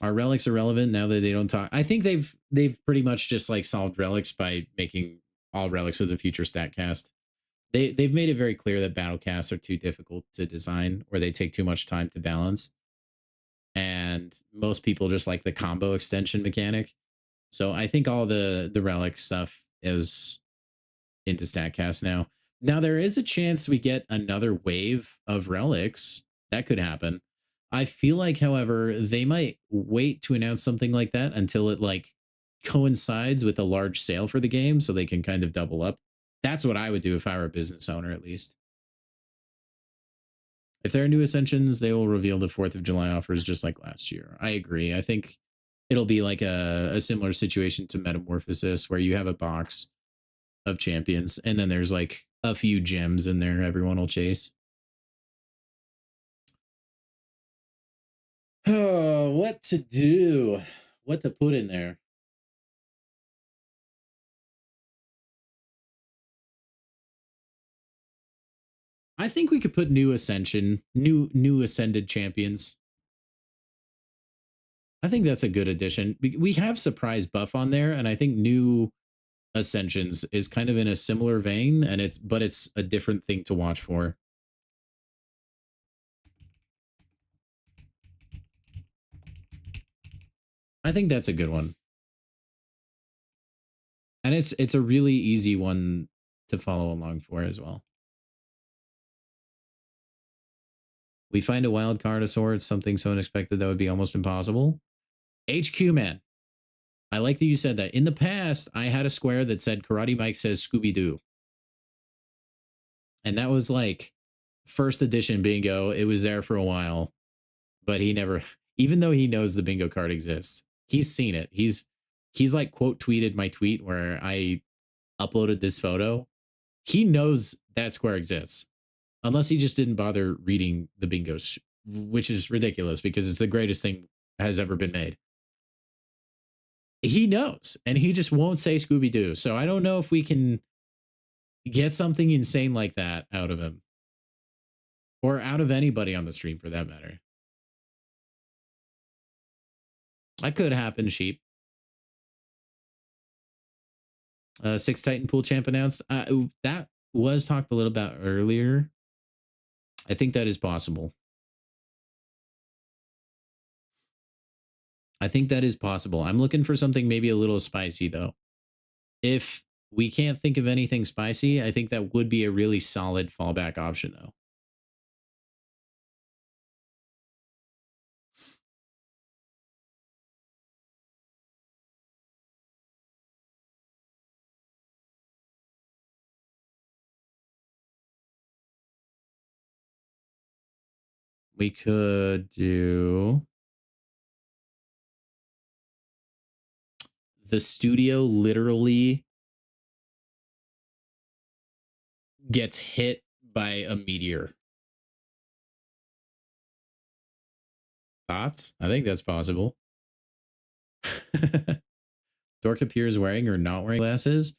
Are relics irrelevant now that they don't talk? I think they've pretty much just like solved relics by making all relics of the future stat cast. They've made it very clear that battle casts are too difficult to design, or they take too much time to balance. And most people just like the combo extension mechanic. So I think all the relic stuff is into StatCast now. Now there is a chance we get another wave of relics. That could happen. I feel like, however, they might wait to announce something like that until it like coincides with a large sale for the game, so they can kind of double up. That's what I would do if I were a business owner, at least. If there are new Ascensions, they will reveal the 4th of July offers just like last year. I agree. I think it'll be like a similar situation to Metamorphosis, where you have a box of champions and then there's like a few gems in there everyone will chase. Oh, what to do? What to put in there? I think we could put new Ascension, new Ascended champions. I think that's a good addition. We have surprise buff on there, and I think new Ascensions is kind of in a similar vein, and it's a different thing to watch for. I think that's a good one. And it's a really easy one to follow along for as well. We find a wild card of sorts, something so unexpected that would be almost impossible. HQ man. I like that you said that. In the past, I had a square that said Karate Mike says Scooby-Doo. And that was like first edition bingo. It was there for a while, but he never, even though he knows the bingo card exists, he's seen it. He's like quote tweeted my tweet where I uploaded this photo. He knows that square exists, unless he just didn't bother reading the bingos, which is ridiculous because it's the greatest thing has ever been made. He knows, and he just won't say Scooby-Doo. So I don't know if we can get something insane like that out of him, or out of anybody on the stream for that matter. That could happen, sheep. 6 Titan pool champ announced. That was talked a little about earlier. I think that is possible. I think that is possible. I'm looking for something maybe a little spicy, though. If we can't think of anything spicy, I think that would be a really solid fallback option, though. We could do the studio literally gets hit by a meteor. Thoughts? I think that's possible. Dork appears wearing or not wearing glasses.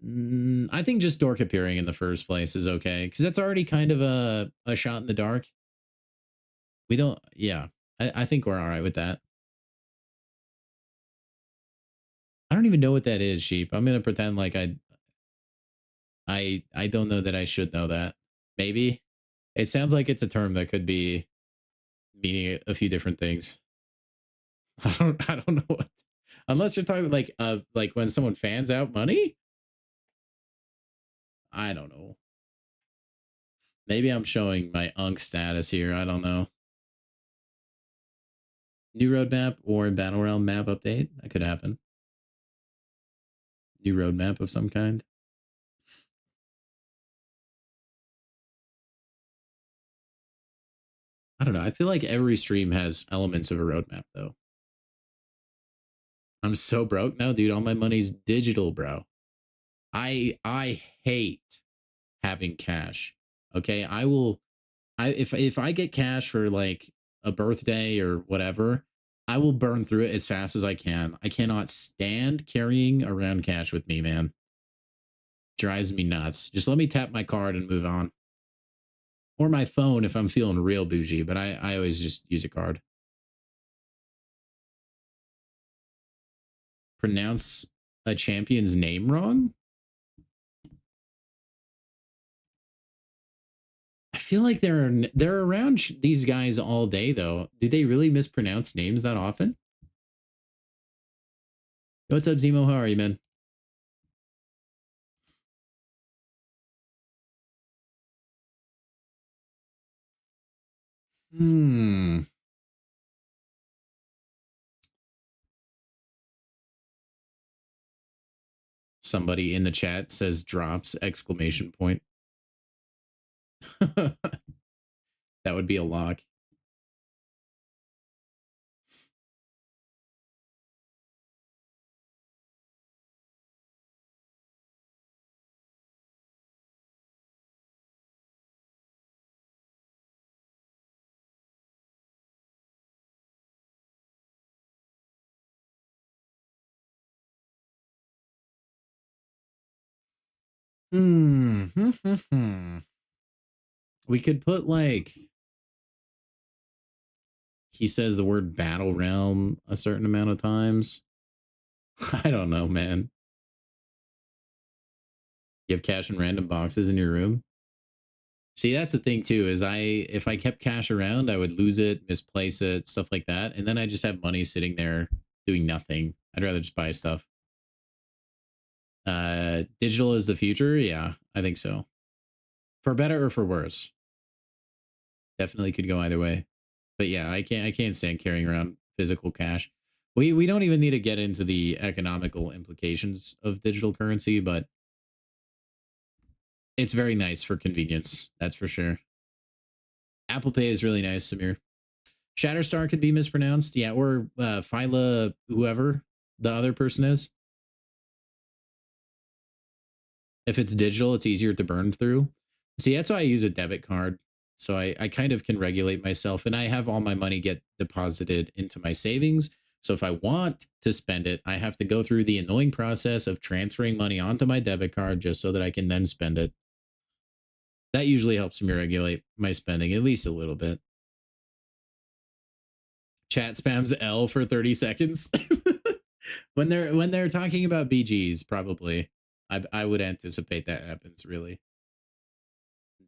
I think just Dork appearing in the first place is okay, because that's already kind of a shot in the dark. We don't, yeah. I think we're all right with that. I don't even know what that is, sheep. I'm gonna pretend like I don't know that I should know that. Maybe. It sounds like it's a term that could be meaning a few different things. I don't know what, unless you're talking like when someone fans out money. I don't know. Maybe I'm showing my unk status here. I don't know. New roadmap or battle realm map update. That could happen. New roadmap of some kind. I don't know. I feel like every stream has elements of a roadmap though. I'm so broke now, dude. All my money's digital, bro. I hate having cash. Okay? If I get cash for like a birthday or whatever, I will burn through it as fast as I can. I cannot stand carrying around cash with me, man. Drives me nuts. Just let me tap my card and move on. Or my phone if I'm feeling real bougie, but I always just use a card. Pronounce a champion's name wrong? I feel like they're around these guys all day though. Do they really mispronounce names that often? What's up, Zemo? How are you, man? Hmm. Somebody in the chat says drops exclamation point. That would be a lock. Hmm. We could put like, he says the word battle realm a certain amount of times. I don't know, man. You have cash in random boxes in your room. See, that's the thing too, is if I kept cash around, I would lose it, misplace it, stuff like that. And then I just have money sitting there doing nothing. I'd rather just buy stuff. Digital is the future. Yeah, I think so. For better or for worse. Definitely could go either way. But yeah, I can't stand carrying around physical cash. We don't even need to get into the economical implications of digital currency, but it's very nice for convenience. That's for sure. Apple Pay is really nice, Samir. Shatterstar could be mispronounced. Yeah, or Phyla, whoever the other person is. If it's digital, it's easier to burn through. See, that's why I use a debit card. So I kind of can regulate myself, and I have all my money get deposited into my savings. So if I want to spend it, I have to go through the annoying process of transferring money onto my debit card just so that I can then spend it. That usually helps me regulate my spending at least a little bit. Chat spams L for 30 seconds. when they're talking about BGs, probably. I would anticipate that happens, really.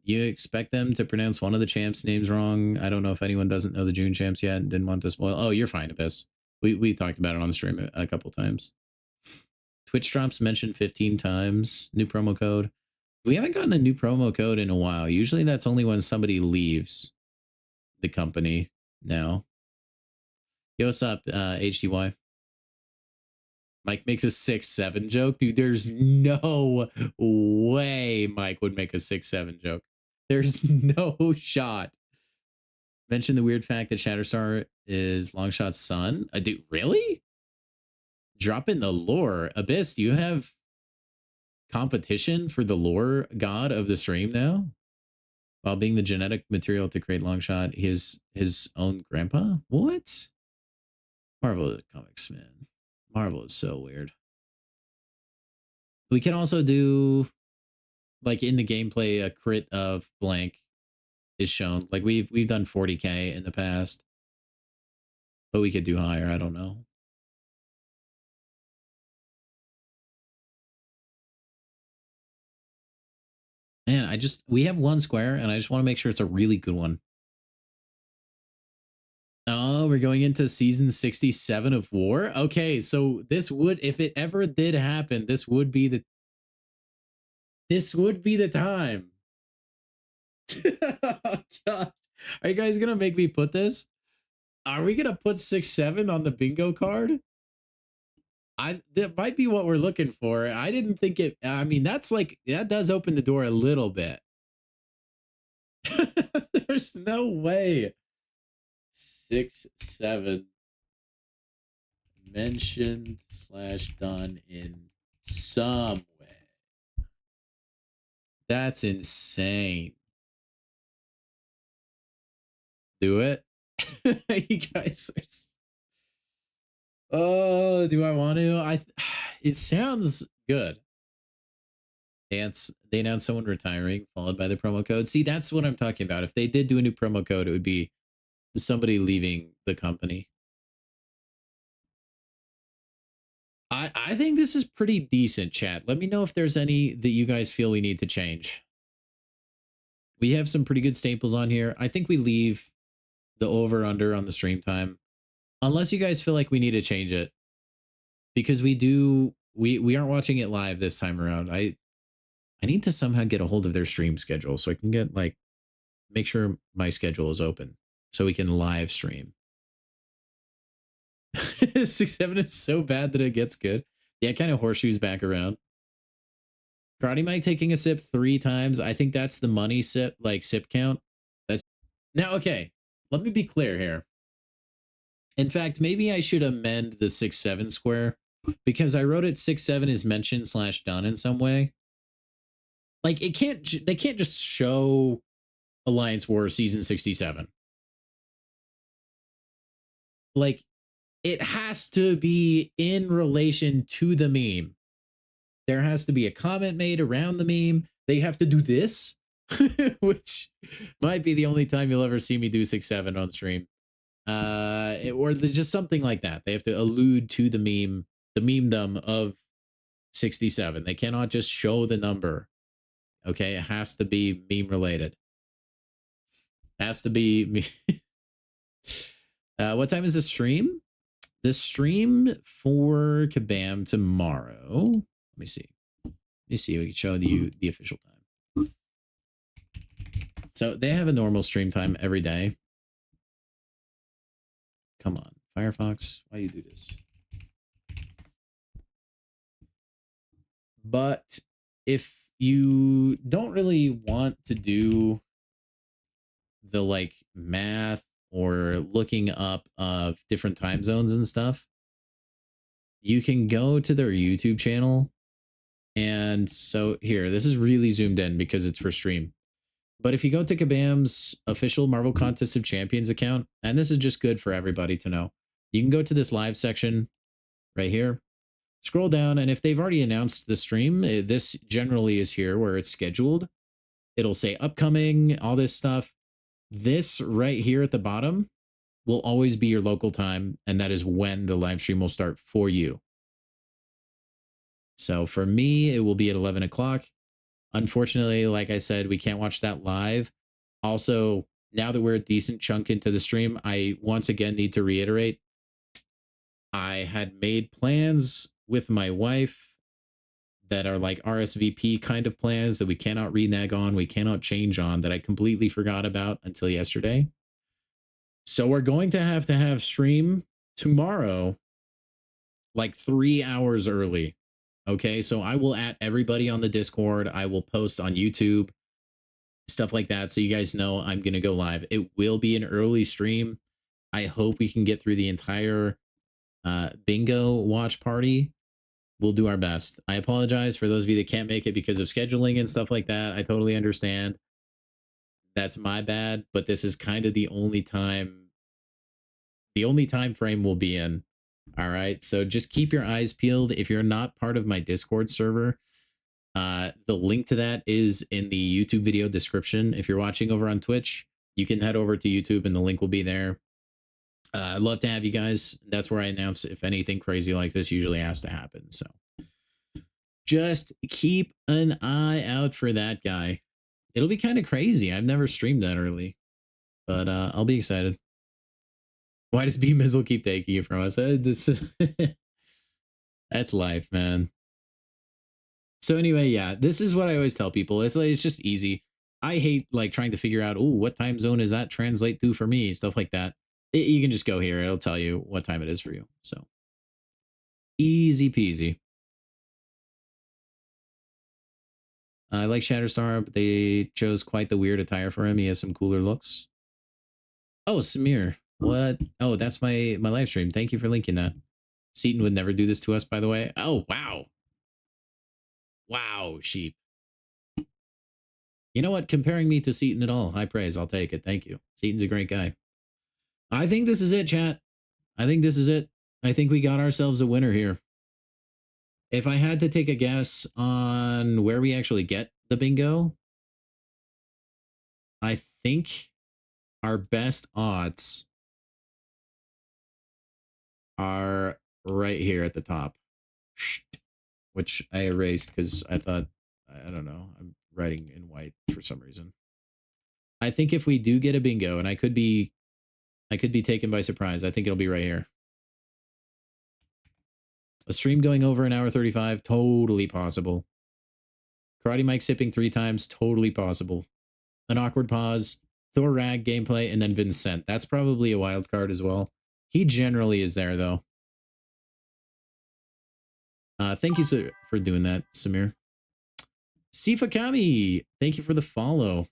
You expect them to pronounce one of the champs' names wrong. I don't know if anyone doesn't know the June champs yet and didn't want to spoil. Oh, you're fine, Abyss. We talked about it on the stream a couple times. Twitch drops mentioned 15 times. New promo code. We haven't gotten a new promo code in a while. Usually that's only when somebody leaves the company now. Yo, what's up, HDY? Mike makes a 6-7 joke. Dude, there's no way Mike would make a 6-7 joke. There's no shot. Mention the weird fact that Shatterstar is Longshot's son. Dude, really? Drop in the lore. Abyss, do you have competition for the lore god of the stream now? While being the genetic material to create Longshot, his own grandpa? What? Marvel comics, man. Marvel is so weird. We can also do, like, in the gameplay, a crit of blank is shown. Like we've done 40k in the past, but we could do higher. I don't know. Man, we have one square and I just want to make sure it's a really good one. Oh, we're going into season 67 of War. Okay, so this would, if it ever did happen, this would be the time. Oh, God. Are you guys gonna make me put this? Are we gonna put 6-7 on the bingo card? That might be what we're looking for. I didn't think it. I mean, that does open the door a little bit. There's no way. 6-7 mentioned / done in some way. That's insane. Do it. You guys are. Oh, do I want to? It sounds good. They announced someone retiring, followed by the promo code. See, that's what I'm talking about. If they did do a new promo code, it would be somebody leaving the company. I think this is pretty decent, chat. Let me know if there's any that you guys feel we need to change. We have some pretty good staples on here. I think we leave the over-under on the stream time. Unless you guys feel like we need to change it. Because we aren't watching it live this time around. I need to somehow get a hold of their stream schedule so I can get make sure my schedule is open so we can live stream. 6-7 is so bad that it gets good. Yeah, kind of horseshoes back around. Karate Mike taking a sip 3 times. I think that's the money sip, sip count. That's now okay. Let me be clear here. In fact, maybe I should amend the 6-7 square because I wrote it 6-7 is mentioned / done in some way. They can't just show Alliance War season 67. It has to be in relation to the meme. There has to be a comment made around the meme. They have to do this, which might be the only time you'll ever see me do 6-7 on stream. Or just something like that. They have to allude to the memedom of 67. They cannot just show the number. Okay, it has to be meme related. Has to be. What time is the stream? The stream for Kabam tomorrow. Let me see. We can show you the official time. So they have a normal stream time every day. Come on, Firefox, why do you do this? But if you don't really want to do the math or looking up of different time zones and stuff, you can go to their YouTube channel. And so here, this is really zoomed in because it's for stream. But if you go to Kabam's official Marvel Contest of Champions account, and this is just good for everybody to know, you can go to this live section right here, scroll down, and if they've already announced the stream, this generally is here where it's scheduled. It'll say upcoming, all this stuff. This right here at the bottom will always be your local time, and that is when the live stream will start for you. So for me, it will be at 11 o'clock. Unfortunately, like I said, we can't watch that live. Also, now that we're a decent chunk into the stream, I once again need to reiterate, I had made plans with my wife that are RSVP kind of plans that we cannot renege on, we cannot change on, that I completely forgot about until yesterday. So we're going to have stream tomorrow 3 hours early. Okay, so I will at everybody on the Discord. I will post on YouTube, stuff like that, so you guys know I'm going to go live. It will be an early stream. I hope we can get through the entire bingo watch party. We'll do our best. I apologize for those of you that can't make it because of scheduling and stuff like that. I totally understand. That's my bad, but this is kind of the only time frame we'll be in. All right, so just keep your eyes peeled. If you're not part of my Discord server, the link to that is in the YouTube video description. If you're watching over on Twitch, you can head over to YouTube and the link will be there. I'd love to have you guys. That's where I announce if anything crazy like this usually has to happen. So just keep an eye out for that guy. It'll be kind of crazy. I've never streamed that early, but I'll be excited. Why does B Mizzle keep taking it from us? This that's life, man. So anyway, yeah, this is what I always tell people. It's like, it's just easy. I hate like trying to figure out, oh, what time zone does that translate to for me? Stuff like that. You can just go here. It'll tell you what time it is for you. So easy peasy. I like Shatterstar, but they chose quite the weird attire for him. He has some cooler looks. Oh, Samir. What? Oh, that's my live stream. Thank you for linking that. Seaton would never do this to us, by the way. Oh, wow. Wow, sheep. You know what? Comparing me to Seaton at all, high praise. I'll take it. Thank you. Seaton's a great guy. I think this is it, chat. I think this is it. I think we got ourselves a winner here. If I had to take a guess on where we actually get the bingo, I think our best odds are right here at the top, which I erased because I thought, I don't know, I'm writing in white for some reason. I think if we do get a bingo, and I could be taken by surprise, I think it'll be right here. A stream going over an hour 35, totally possible. Karate Mike sipping 3 times, totally possible. An awkward pause, Thor Rag gameplay, and then Vincent. That's probably a wild card as well. He generally is there, though. Thank you for doing that, Samir. Sifa Kami, thank you for the follow.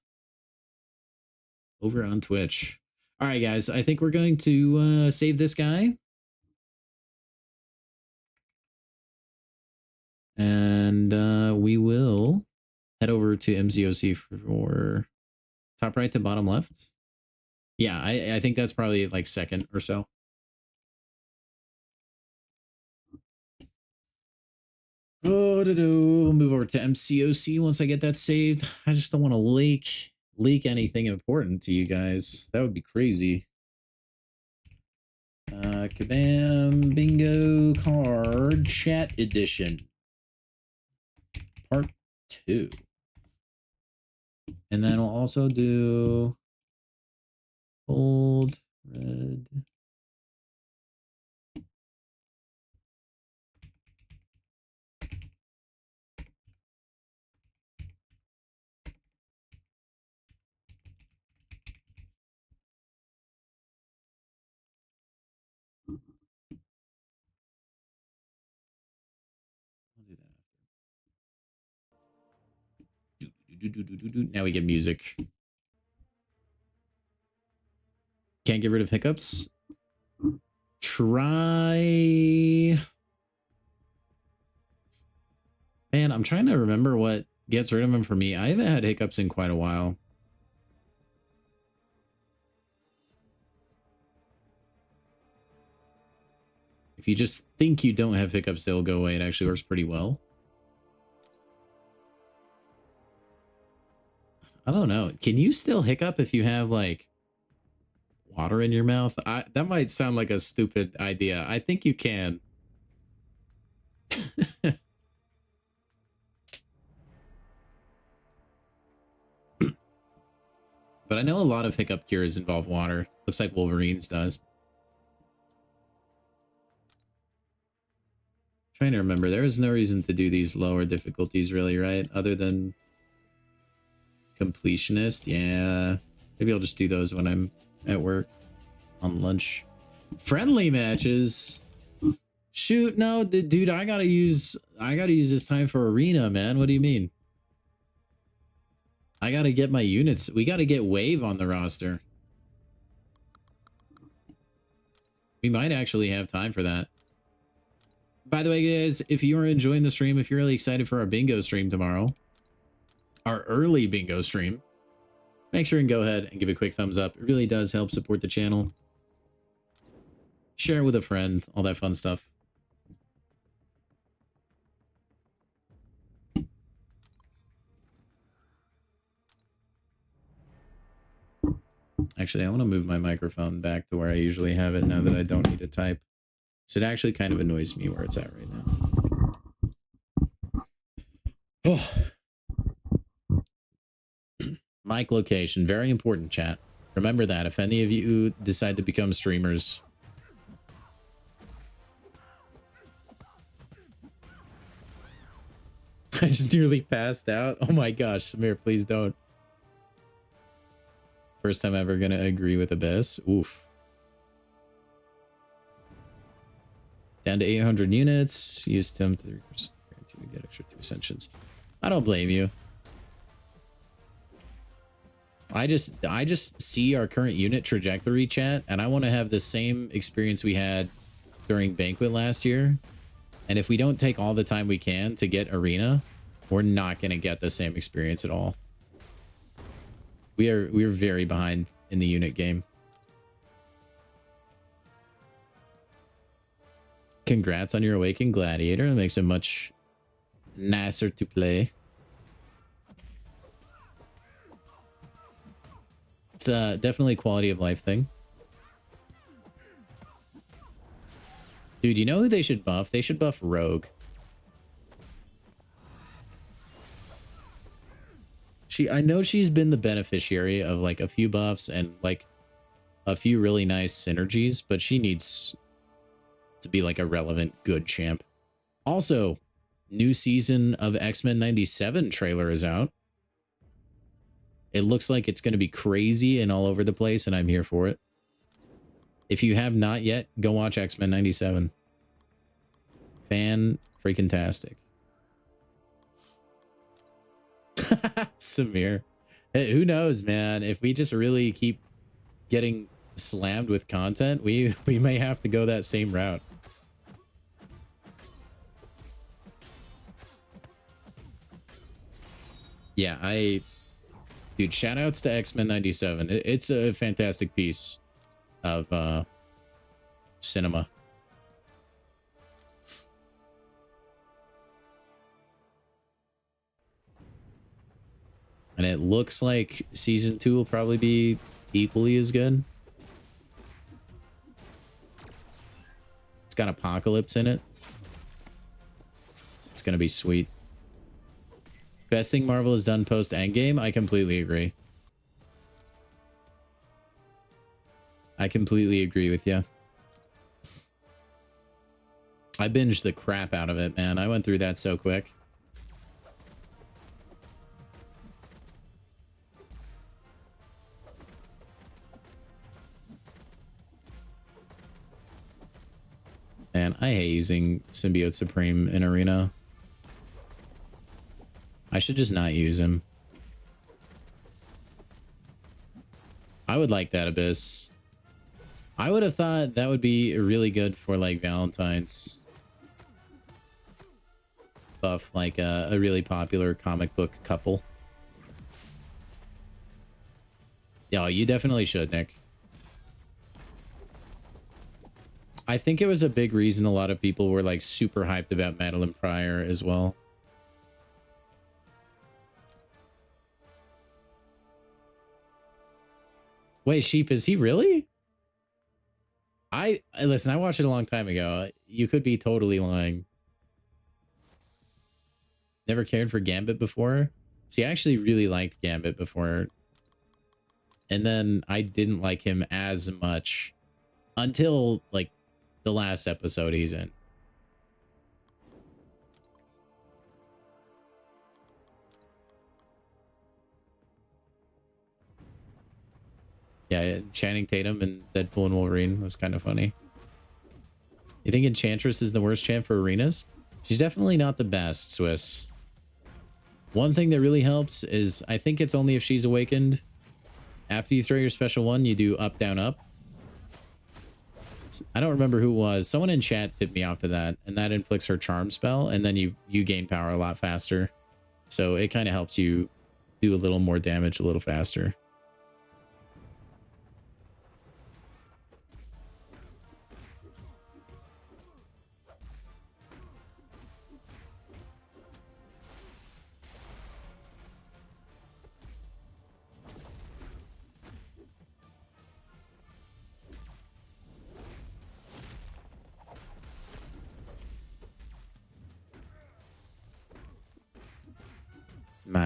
Over on Twitch. All right, guys, I think we're going to save this guy. And we will head over to MCOC for top right to bottom left. Yeah, I think that's probably like second or so. Oh, we'll move over to MCOC once I get that saved. I just don't want to leak anything important to you guys. That would be crazy. Kabam Bingo Card Chat Edition. Part 2. And then we'll also do gold, red. Now we get music. Can't get rid of hiccups. Try. Man, I'm trying to remember what gets rid of them for me. I haven't had hiccups in quite a while. If you just think you don't have hiccups, they'll go away. It actually works pretty well. I don't know. Can you still hiccup if you have like water in your mouth? That might sound like a stupid idea. I think you can. But I know a lot of hiccup cures involve water. Looks like Wolverine's does. Trying to remember. There is no reason to do these lower difficulties really, right? Other than completionist. Yeah. Maybe I'll just do those when I'm at work on lunch. Friendly matches. Shoot, no, dude, I gotta use this time for arena, man. What do you mean? I gotta get my units. We gotta get Wave on the roster. We might actually have time for that. By the way, guys, if you are enjoying the stream, if you're really excited for our bingo stream tomorrow, our early bingo stream, make sure and go ahead and give a quick thumbs up. It really does help support the channel. Share it with a friend, all that fun stuff. Actually, I want to move my microphone back to where I usually have it now that I don't need to type. So it actually kind of annoys me where it's at right now. Oh. Mic location, very important, chat. Remember that if any of you decide to become streamers. I just nearly passed out. Oh my gosh, Samir, please don't. First time ever gonna agree with Abyss. Oof. Down to 800 units. Use them to get extra 2 ascensions. I don't blame you. I just see our current unit trajectory, chat, and I want to have the same experience we had during Banquet last year. And if we don't take all the time we can to get Arena, we're not going to get the same experience at all. We're very behind in the unit game. Congrats on your Awakened Gladiator. It makes it much nicer to play. It's definitely a quality of life thing. Dude, you know who they should buff? They should buff Rogue. I know she's been the beneficiary of like a few buffs and like a few really nice synergies, but she needs to be like a relevant good champ. Also, new season of X-Men 97 trailer is out. It looks like it's going to be crazy and all over the place, and I'm here for it. If you have not yet, go watch X-Men 97. Fan-freaking-tastic. Samir. Hey, who knows, man? If we just really keep getting slammed with content, we may have to go that same route. Yeah, dude, shout outs to X-Men 97. It's a fantastic piece of cinema. And it looks like season 2 will probably be equally as good. It's got Apocalypse in it. It's gonna be sweet. Best thing Marvel has done post Endgame? I completely agree. I completely agree with you. I binged the crap out of it, man. I went through that so quick. Man, I hate using Symbiote Supreme in Arena. I should just not use him. I would like that, Abyss. I would have thought that would be really good for like Valentine's buff, like a really popular comic book couple. Yeah, you definitely should, Nick. I think it was a big reason a lot of people were like super hyped about Madeline Pryor as well. Wait, Sheep, is he really? Listen, I watched it a long time ago. You could be totally lying. Never cared for Gambit before? See, I actually really liked Gambit before. And then I didn't like him as much until like the last episode he's in. Yeah, Channing Tatum and Deadpool and Wolverine was kind of funny. You think Enchantress is the worst champ for arenas? She's definitely not the best, Swiss. One thing that really helps is I think it's only if she's awakened. After you throw your special one, you do up, down, up. I don't remember who it was. Someone in chat tipped me off to that, and that inflicts her charm spell, and then you gain power a lot faster. So it kind of helps you do a little more damage a little faster.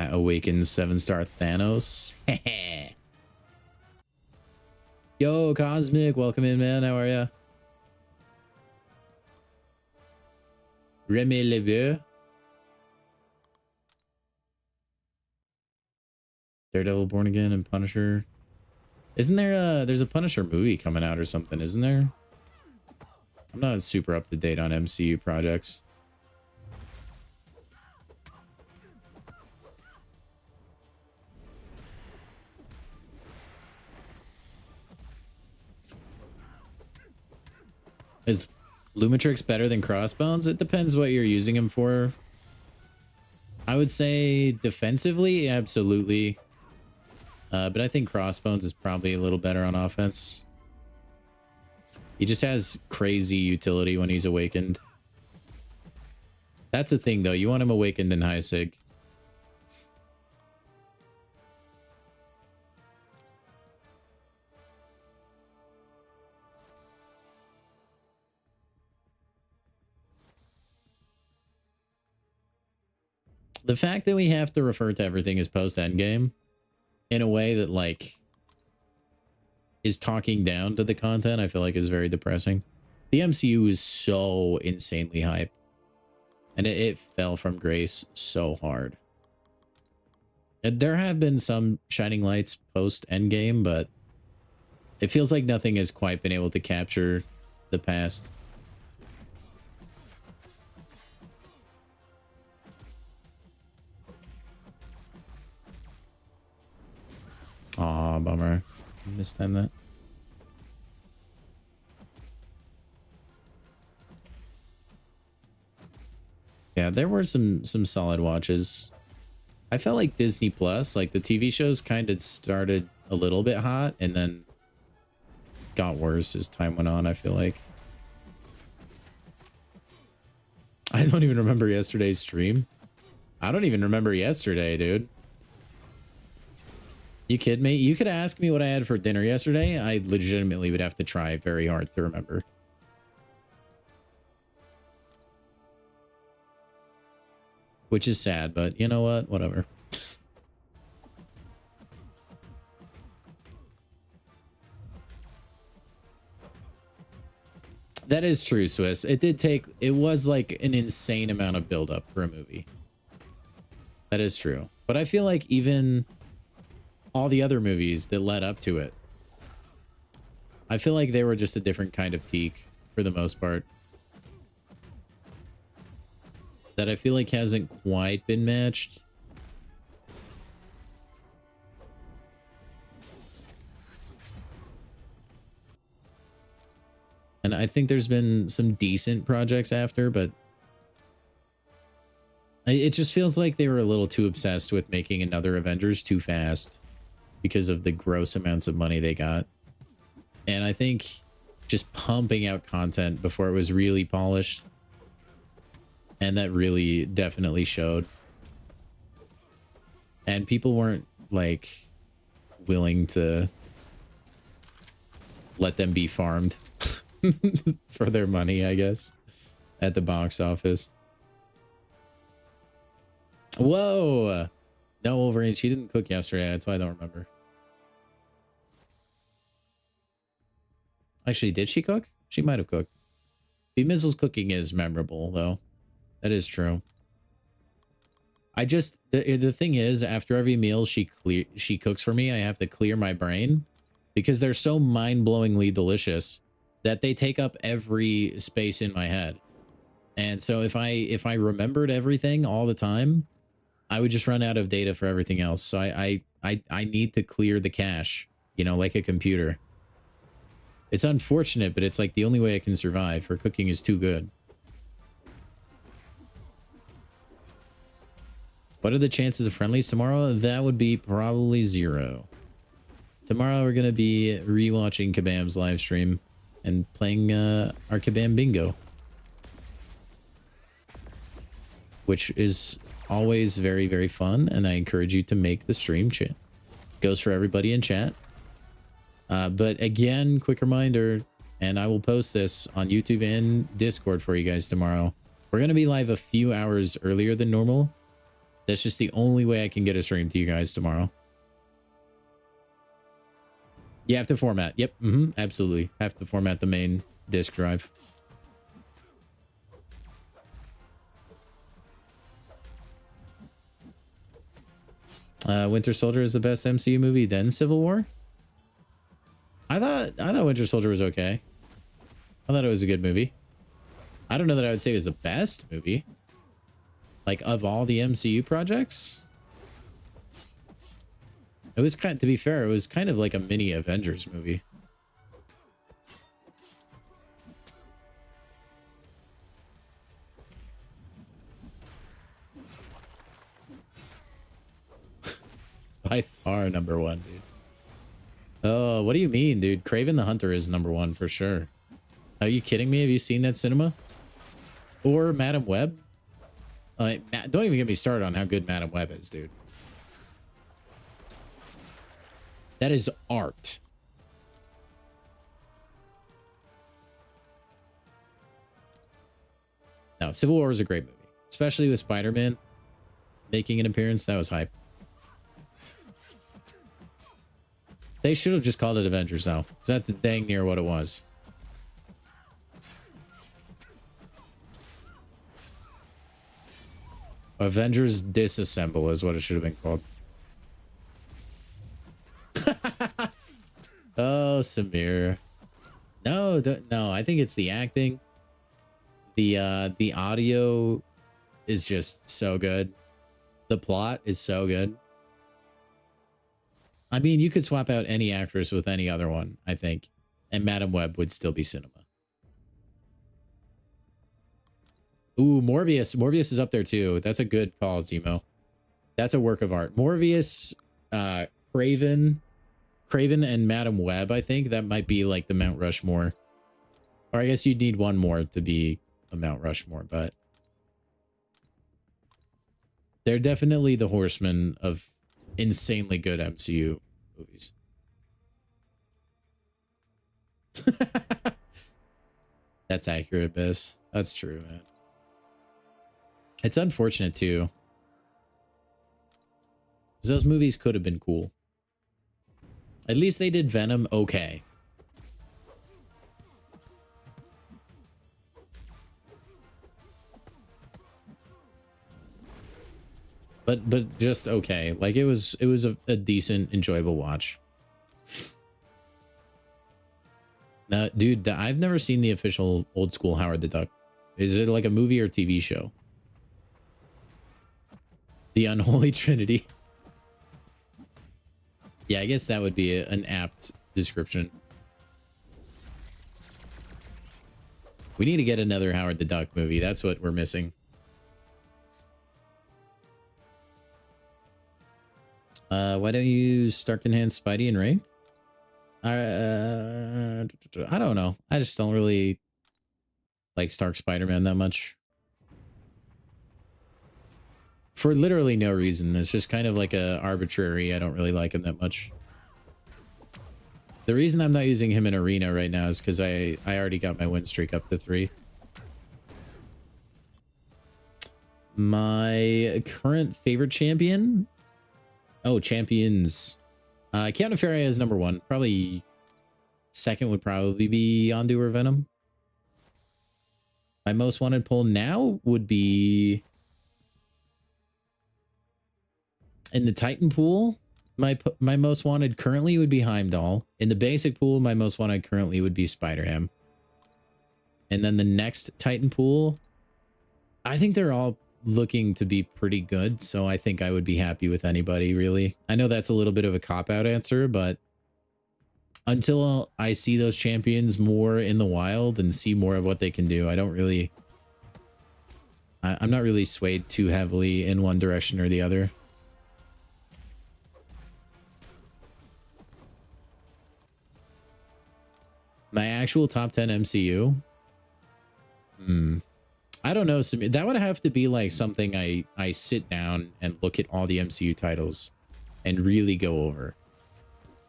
Awakens 7-star Thanos. Yo, Cosmic, welcome in, man. How are ya? Remy Levieux. Daredevil, Born Again, and Punisher. Isn't there there's a Punisher movie coming out or something, isn't there? I'm not super up to date on MCU projects. Is Lumitrix better than Crossbones? It depends what you're using him for. I would say defensively, absolutely. But I think Crossbones is probably a little better on offense. He just has crazy utility when he's awakened. That's the thing, though. You want him awakened in high sig. The fact that we have to refer to everything as post-endgame in a way that, like, is talking down to the content, I feel like is very depressing. The MCU is so insanely hype. And it fell from grace so hard. And there have been some shining lights post-endgame, but it feels like nothing has quite been able to capture the past. Aw, bummer. Missed time that. Yeah, there were some solid watches. I felt like Disney Plus, like the TV shows kind of started a little bit hot and then got worse as time went on, I feel like. I don't even remember yesterday's stream. I don't even remember yesterday, dude. You kidding me? You could ask me what I had for dinner yesterday. I legitimately would have to try very hard to remember. Which is sad, but you know what? Whatever. That is true, Swiss. It did take... It was like an insane amount of buildup for a movie. That is true. But I feel like even all the other movies that led up to it, I feel like they were just a different kind of peak for the most part. That I feel like hasn't quite been matched. And I think there's been some decent projects after, but it just feels like they were a little too obsessed with making another Avengers too fast because of the gross amounts of money they got. And I think just pumping out content before it was really polished, and that really definitely showed. And people weren't, like, willing to let them be farmed for their money, I guess, at the box office. Whoa! No, Wolverine, she didn't cook yesterday. That's why I don't remember. Actually, did she cook? She might have cooked. B-Mizzle's cooking is memorable, though. That is true. I just... The thing is, after every meal she cooks for me, I have to clear my brain because they're so mind-blowingly delicious that they take up every space in my head. And so if I remembered everything all the time, I would just run out of data for everything else. So I need to clear the cache, you know, like a computer. It's unfortunate, but it's like the only way I can survive. Her cooking is too good. What are the chances of friendlies tomorrow? That would be probably 0. Tomorrow we're going to be rewatching Kabam's live stream and playing our Kabam bingo, which is always very, very fun, and I encourage you to make the stream. Chat goes for everybody in chat. But again, quick reminder, and I will post this on YouTube and Discord for you guys tomorrow. We're going to be live a few hours earlier than normal, That's just the only way I can get a stream to you guys tomorrow. You have to format. Yep. Absolutely. Have to format the main disk drive. Winter Soldier is the best MCU movie, then Civil War. I thought Winter Soldier was okay. I thought it was a good movie. I don't know that I would say it was the best movie. Like, of all the MCU projects. It was kind of, to be fair, it was kind of like a mini Avengers movie. By far number one, dude. Oh, what do you mean, dude? Kraven the Hunter is number one for sure. Are you kidding me? Have you seen that cinema? Or Madam Web? Don't even get me started on how good Madam Web is, dude. That is art. Now, Civil War is a great movie, especially with Spider-Man making an appearance. That was hype. They should have just called it Avengers, though, because that's dang near what it was. Avengers Disassemble is what it should have been called. Oh, Samir. No, no, I think it's the acting. The audio is just so good. The plot is so good. I mean, you could swap out any actress with any other one, I think, and Madam Web would still be cinema. Ooh, Morbius. Morbius is up there too. That's a good call, Zemo. That's a work of art. Morbius, Kraven and Madam Web, I think that might be like the Mount Rushmore. Or I guess you'd need one more to be a Mount Rushmore, but they're definitely the horsemen of insanely good MCU movies. That's accurate, Biss. That's true, man. It's unfortunate too, because those movies could have been cool. At least they did Venom okay. But just okay. Like it was a decent, enjoyable watch. Now, dude, I've never seen the official old school Howard the Duck. Is it like a movie or TV show? The Unholy Trinity. Yeah, I guess that would be an apt description. We need to get another Howard the Duck movie. That's what we're missing. Why don't you use Stark Enhanced Spidey and Ray? I don't know. I just don't really like Stark Spider-Man that much. For literally no reason. It's just kind of like a arbitrary. I don't really like him that much. The reason I'm not using him in Arena right now is because I already got my win streak up to 3. My current favorite champion? Oh, champions. Captain Fury is number 1. Probably second would probably be Yondu or Venom. My most wanted pull now would be... In the Titan pool, my most wanted currently would be Heimdall. In the basic pool, my most wanted currently would be Spider-Ham. And then the next Titan pool, I think they're all looking to be pretty good, so I think I would be happy with anybody, really. I know that's a little bit of a cop-out answer, but until I see those champions more in the wild and see more of what they can do, I don't really... I'm not really swayed too heavily in one direction or the other. My actual top 10 MCU? I don't know. That would have to be like something I sit down and look at all the MCU titles and really go over.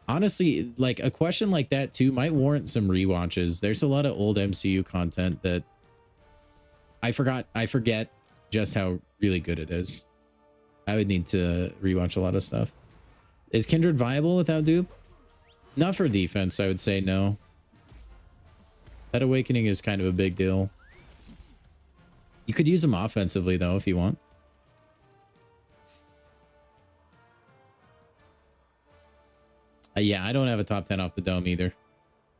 Honestly, like a question like that too might warrant some rewatches. There's a lot of old MCU content that I forget just how really good it is. I would need to rewatch a lot of stuff. Is Kindred viable without dupe? Not for defense, I would say no. That awakening is kind of a big deal. You could use them offensively though if you want. Yeah, I don't have a top 10 off the dome either.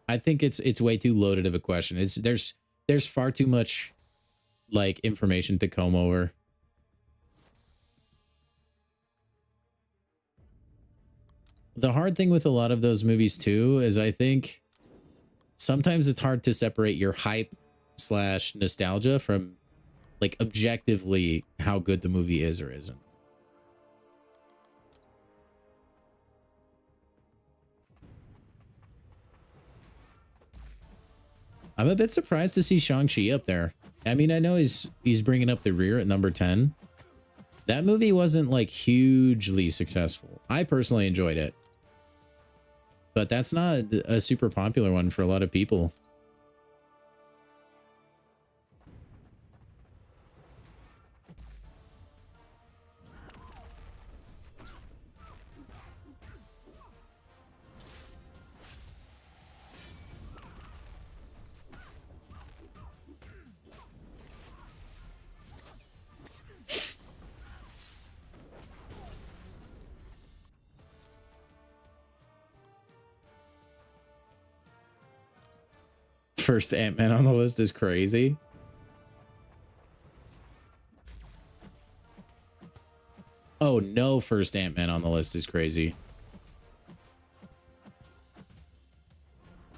I think it's way too loaded of a question. There's far too much like information to comb over. The hard thing with a lot of those movies too is I think sometimes it's hard to separate your hype / nostalgia from like objectively how good the movie is or isn't. I'm a bit surprised to see Shang-Chi up there. I mean, I know he's bringing up the rear at number 10. That movie wasn't like hugely successful. I personally enjoyed it. But that's not a super popular one for a lot of people. First Ant-Man on the list is crazy. Oh, no first Ant-Man on the list is crazy.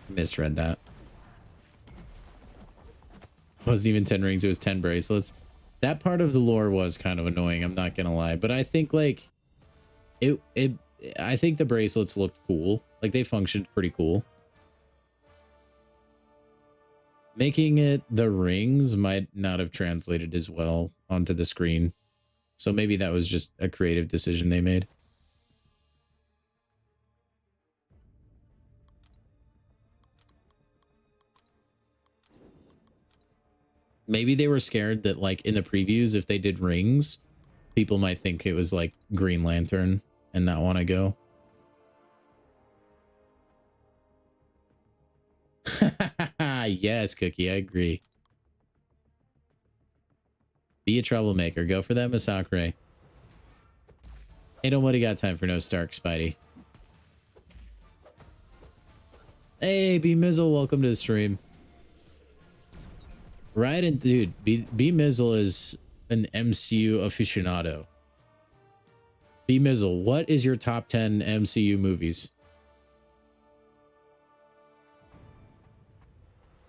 Misread that. Wasn't even 10 rings, it was 10 bracelets. That part of the lore was kind of annoying, I'm not gonna lie. But I think like I think the bracelets looked cool. Like they functioned pretty cool. Making it the rings might not have translated as well onto the screen. So maybe that was just a creative decision they made. Maybe they were scared that like in the previews, if they did rings, people might think it was like Green Lantern and not want to go. Yes, Cookie, I agree. Be a troublemaker. Go for that Masakre. Hey, nobody got time for no Stark, Spidey. Hey, B Mizzle, welcome to the stream. Right, and dude, B Mizzle is an MCU aficionado. B Mizzle, what is your top 10 MCU movies?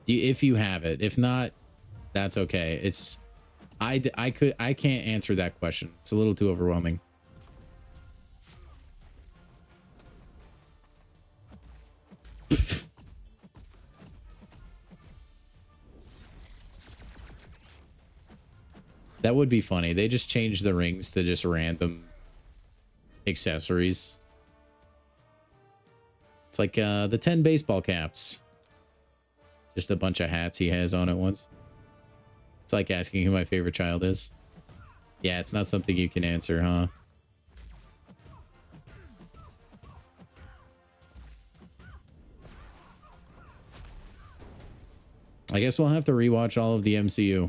If you have it, if not, that's okay. It's I can't answer that question. It's a little too overwhelming. That would be funny. They just changed the rings to just random accessories. It's like the 10 baseball caps. Just a bunch of hats he has on at once. It's like asking who my favorite child is. Yeah, it's not something you can answer, huh? I guess we'll have to rewatch all of the MCU.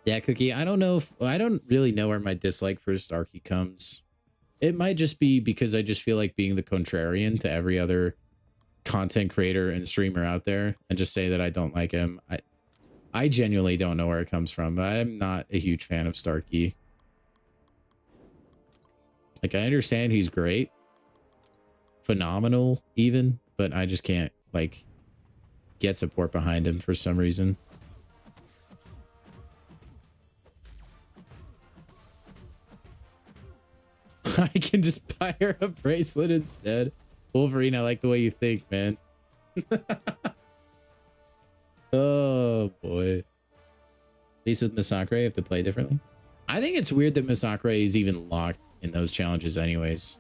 Yeah, Cookie, I don't know if... I don't really know where my dislike for Starkey comes. It might just be because I just feel like being the contrarian to every other content creator and streamer out there and just say that I don't like him. I genuinely don't know where it comes from. I'm not a huge fan of Starkey. Like, I understand he's great. Phenomenal, even. But I just can't, like, get support behind him for some reason. I can just buy her a bracelet instead. Wolverine, I like the way you think, man. Oh, boy. At least with Masakre, you have to play differently. I think it's weird that Masakre is even locked in those challenges anyways.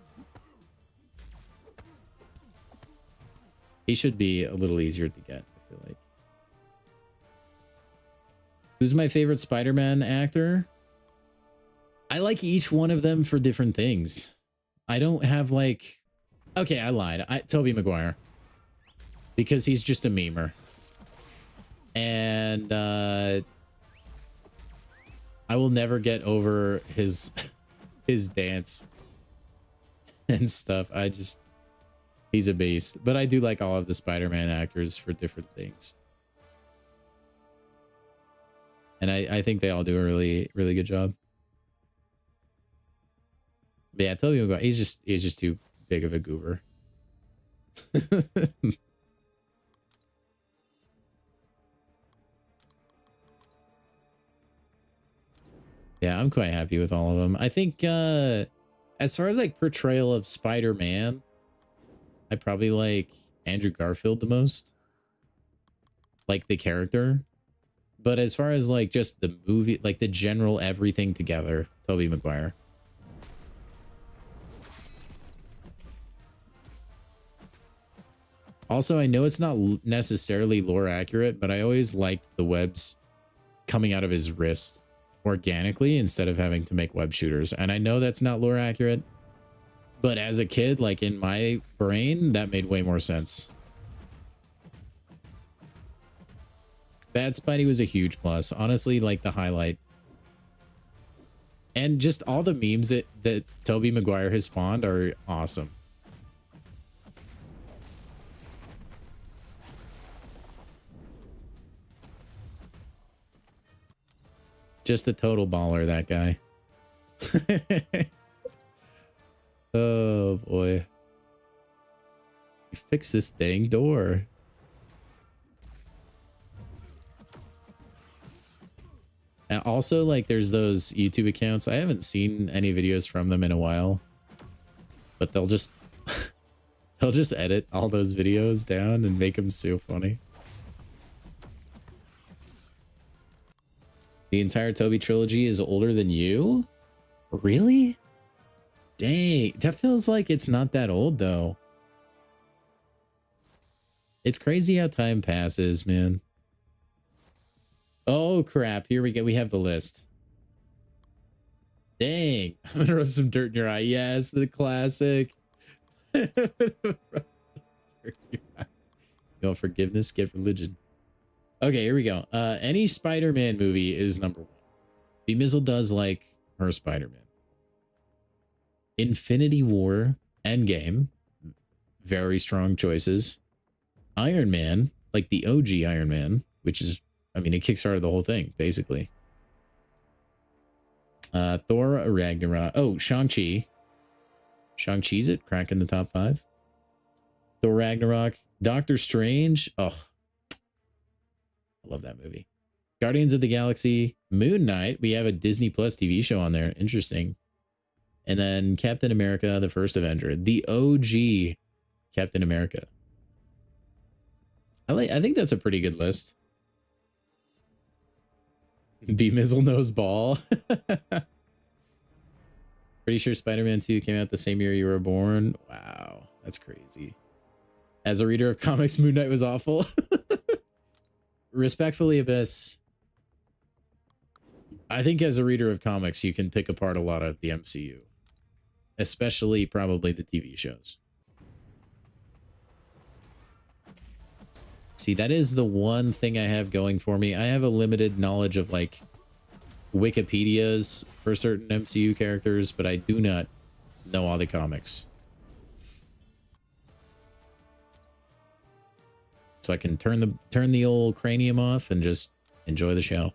He should be a little easier to get, I feel like. Who's my favorite Spider-Man actor? I like each one of them for different things. I don't have like... Okay, I lied. Tobey Maguire. Because he's just a memer. And I will never get over his his dance and stuff. He's a beast. But I do like all of the Spider-Man actors for different things. And I think they all do a really, really good job. But yeah, Tobey Maguire, he's just too big of a goober. Yeah, I'm quite happy with all of them. I think as far as like portrayal of Spider-Man, I probably like Andrew Garfield the most. Like the character. But as far as like just the movie, like the general everything together, Tobey Maguire. Also, I know it's not necessarily lore accurate, but I always liked the webs coming out of his wrist organically instead of having to make web shooters. And I know that's not lore accurate, but as a kid, like in my brain, that made way more sense. Bad Spidey was a huge plus. Honestly, like the highlight. And just all the memes that Tobey Maguire has spawned are awesome. Just a total baller, that guy. Oh, boy. You fix this dang door. And also, like, there's those YouTube accounts. I haven't seen any videos from them in a while. But they'll just... they'll just edit all those videos down and make them so funny. The entire Tobey trilogy is older than you? Really? Dang, that feels like it's not that old, though. It's crazy how time passes, man. Oh, crap. Here we go. We have the list. Dang. I'm going to rub some dirt in your eye. Yes, the classic. You want forgiveness? Get religion. Okay, here we go. Any Spider-Man movie is number one. B-Mizzle does like her Spider-Man. Infinity War, Endgame. Very strong choices. Iron Man, like the OG Iron Man, which is, I mean, it kickstarted the whole thing, basically. Thor Ragnarok. Oh, Shang-Chi. Shang-Chi's it, cracking the top 5. Thor Ragnarok. Doctor Strange. Oh, I love that movie. Guardians of the Galaxy. Moon Knight. We have a Disney Plus TV show on there. Interesting. And then Captain America, the First Avenger. The OG Captain America. I think that's a pretty good list. B-Mizzle knows ball. Pretty sure Spider-Man 2 came out the same year you were born. Wow, that's crazy. As a reader of comics, Moon Knight was awful. Respectfully, Abyss, I think as a reader of comics, you can pick apart a lot of the MCU. Especially probably the TV shows. See, that is the one thing I have going for me. I have a limited knowledge of, like, Wikipedias for certain MCU characters, but I do not know all the comics. So I can turn the old cranium off and just enjoy the show.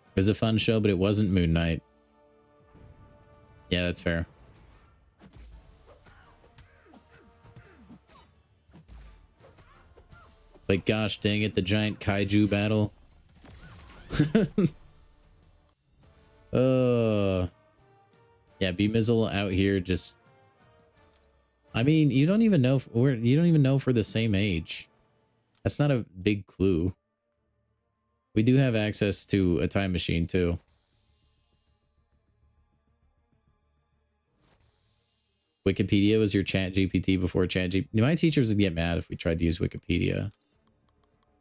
It was a fun show, but it wasn't Moon Knight. Yeah, that's fair. Like, gosh dang it, the giant kaiju battle. Yeah, B-Mizzle out here just I mean, you don't even know you don't even know if we're the same age. That's not a big clue. We do have access to a time machine too. Wikipedia was your chat GPT before chat GPT. My teachers would get mad if we tried to use Wikipedia.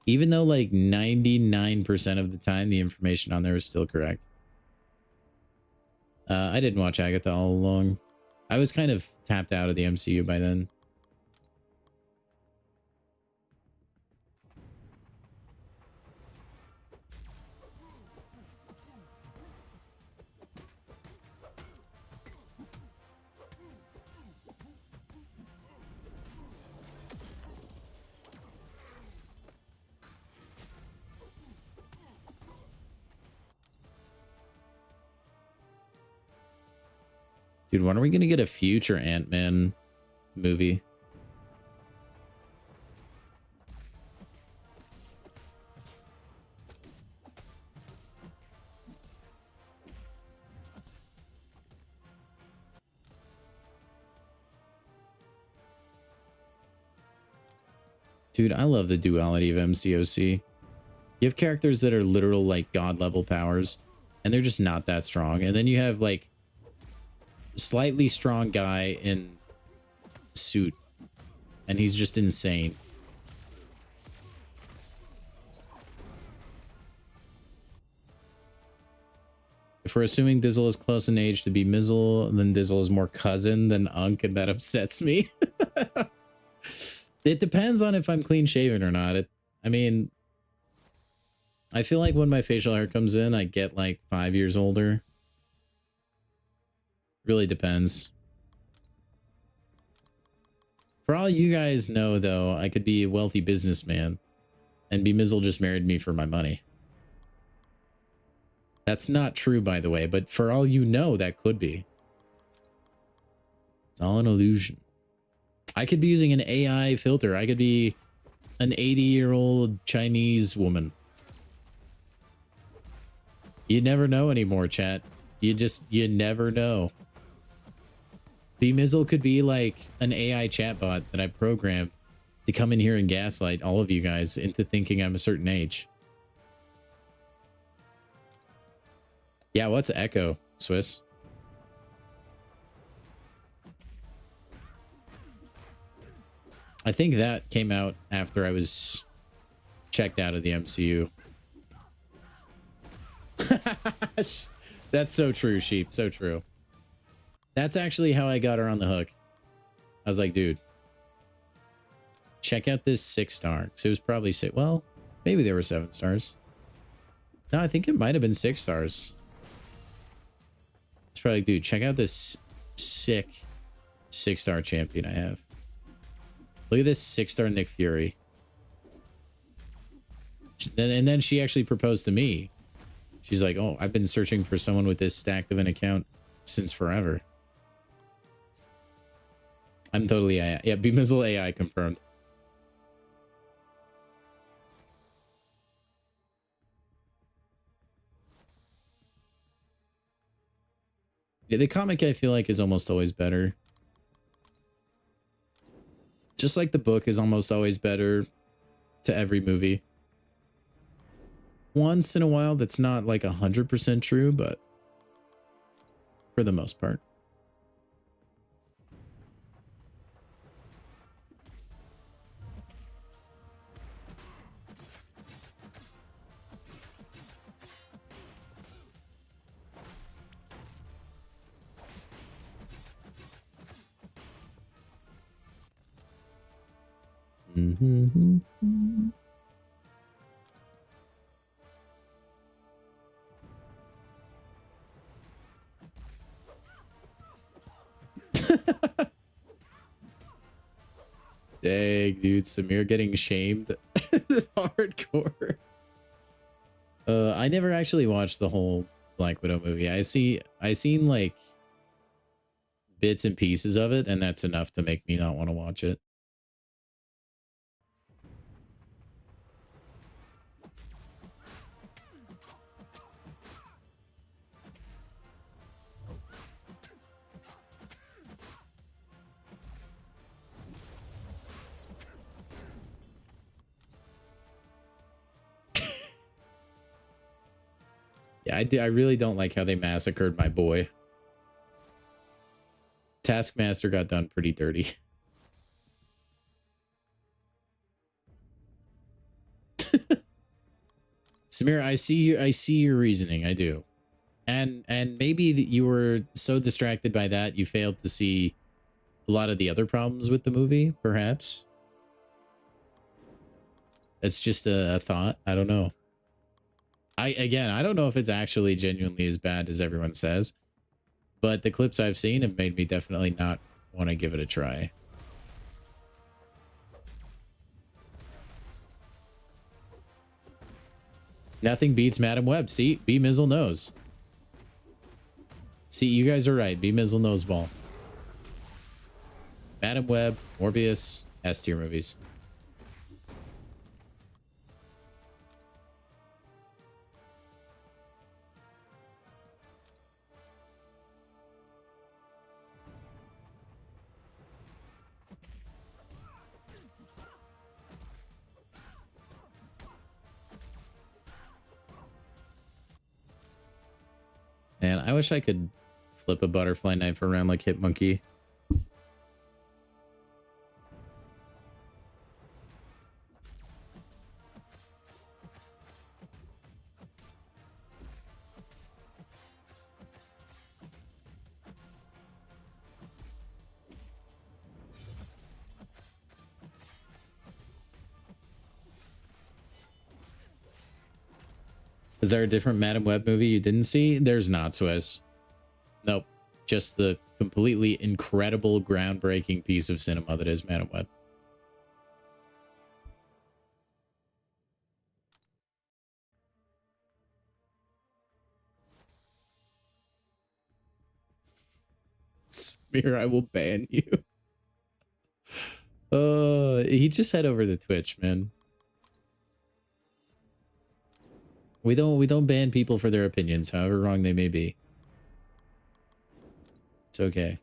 Even though like 99% of the time the information on there is still correct. I didn't watch Agatha all along. I was kind of tapped out of the MCU by then. Dude, when are we going to get a future Ant-Man movie? Dude, I love the duality of MCOC. You have characters that are literal, like, god-level powers, and they're just not that strong. And then you have, like, slightly strong guy in suit, and he's just insane. If we're assuming Dizzle is close in age to be Mizzle, then Dizzle is more cousin than Unk, and that upsets me. It depends on if I'm clean shaven or not. I mean, I feel like when my facial hair comes in, I get like 5 years older. Really depends. For all you guys know, though, I could be a wealthy businessman, and B Mizzle just married me for my money. That's not true, by the way, but for all you know, that could be. It's all an illusion. I could be using an AI filter. I could be an 80-year-old Chinese woman. You never know anymore, chat. You never know. B Mizzle could be like an AI chatbot that I programmed to come in here and gaslight all of you guys into thinking I'm a certain age. Yeah, what's Echo, Swiss? I think that came out after I was checked out of the MCU. That's so true, Sheep. So true. That's actually how I got her on the hook. I was like, dude, check out this 6-star. So it was probably 6. Well, maybe there were 7 stars. No, I think it might have been 6 stars. It's probably like, dude, check out this sick 6-star champion I have. Look at this 6-star Nick Fury. And then she actually proposed to me. She's like, oh, I've been searching for someone with this stacked of an account since forever. I'm totally AI. Yeah, B-Mizzle AI confirmed. Yeah, the comic, I feel like, is almost always better. Just like the book is almost always better to every movie. Once in a while, that's not like 100% true, but for the most part. Mm-hmm. Dang, dude, Samir getting shamed. Hardcore. I never actually watched the whole Black Widow movie. I seen like bits and pieces of it, and that's enough to make me not want to watch it. Yeah, I really don't like how they massacred my boy. Taskmaster got done pretty dirty. Samir, I see your reasoning. I do. And maybe you were so distracted by that you failed to see a lot of the other problems with the movie, perhaps. That's just a thought. I don't know. I don't know if it's actually genuinely as bad as everyone says, but the clips I've seen have made me definitely not want to give it a try. Nothing beats Madam Web. See, B Mizzle knows. See, you guys are right. B Mizzle knows ball. Madam Web, Morbius, S tier movies. Man, I wish I could flip a butterfly knife around like Hitmonkey. Is there a different Madam Web movie you didn't see? There's not, Swizz. Nope. Just the completely incredible, groundbreaking piece of cinema that is Madam Web. Smear, I will ban you. He just head over to Twitch, man. We don't ban people for their opinions, however wrong they may be. It's okay.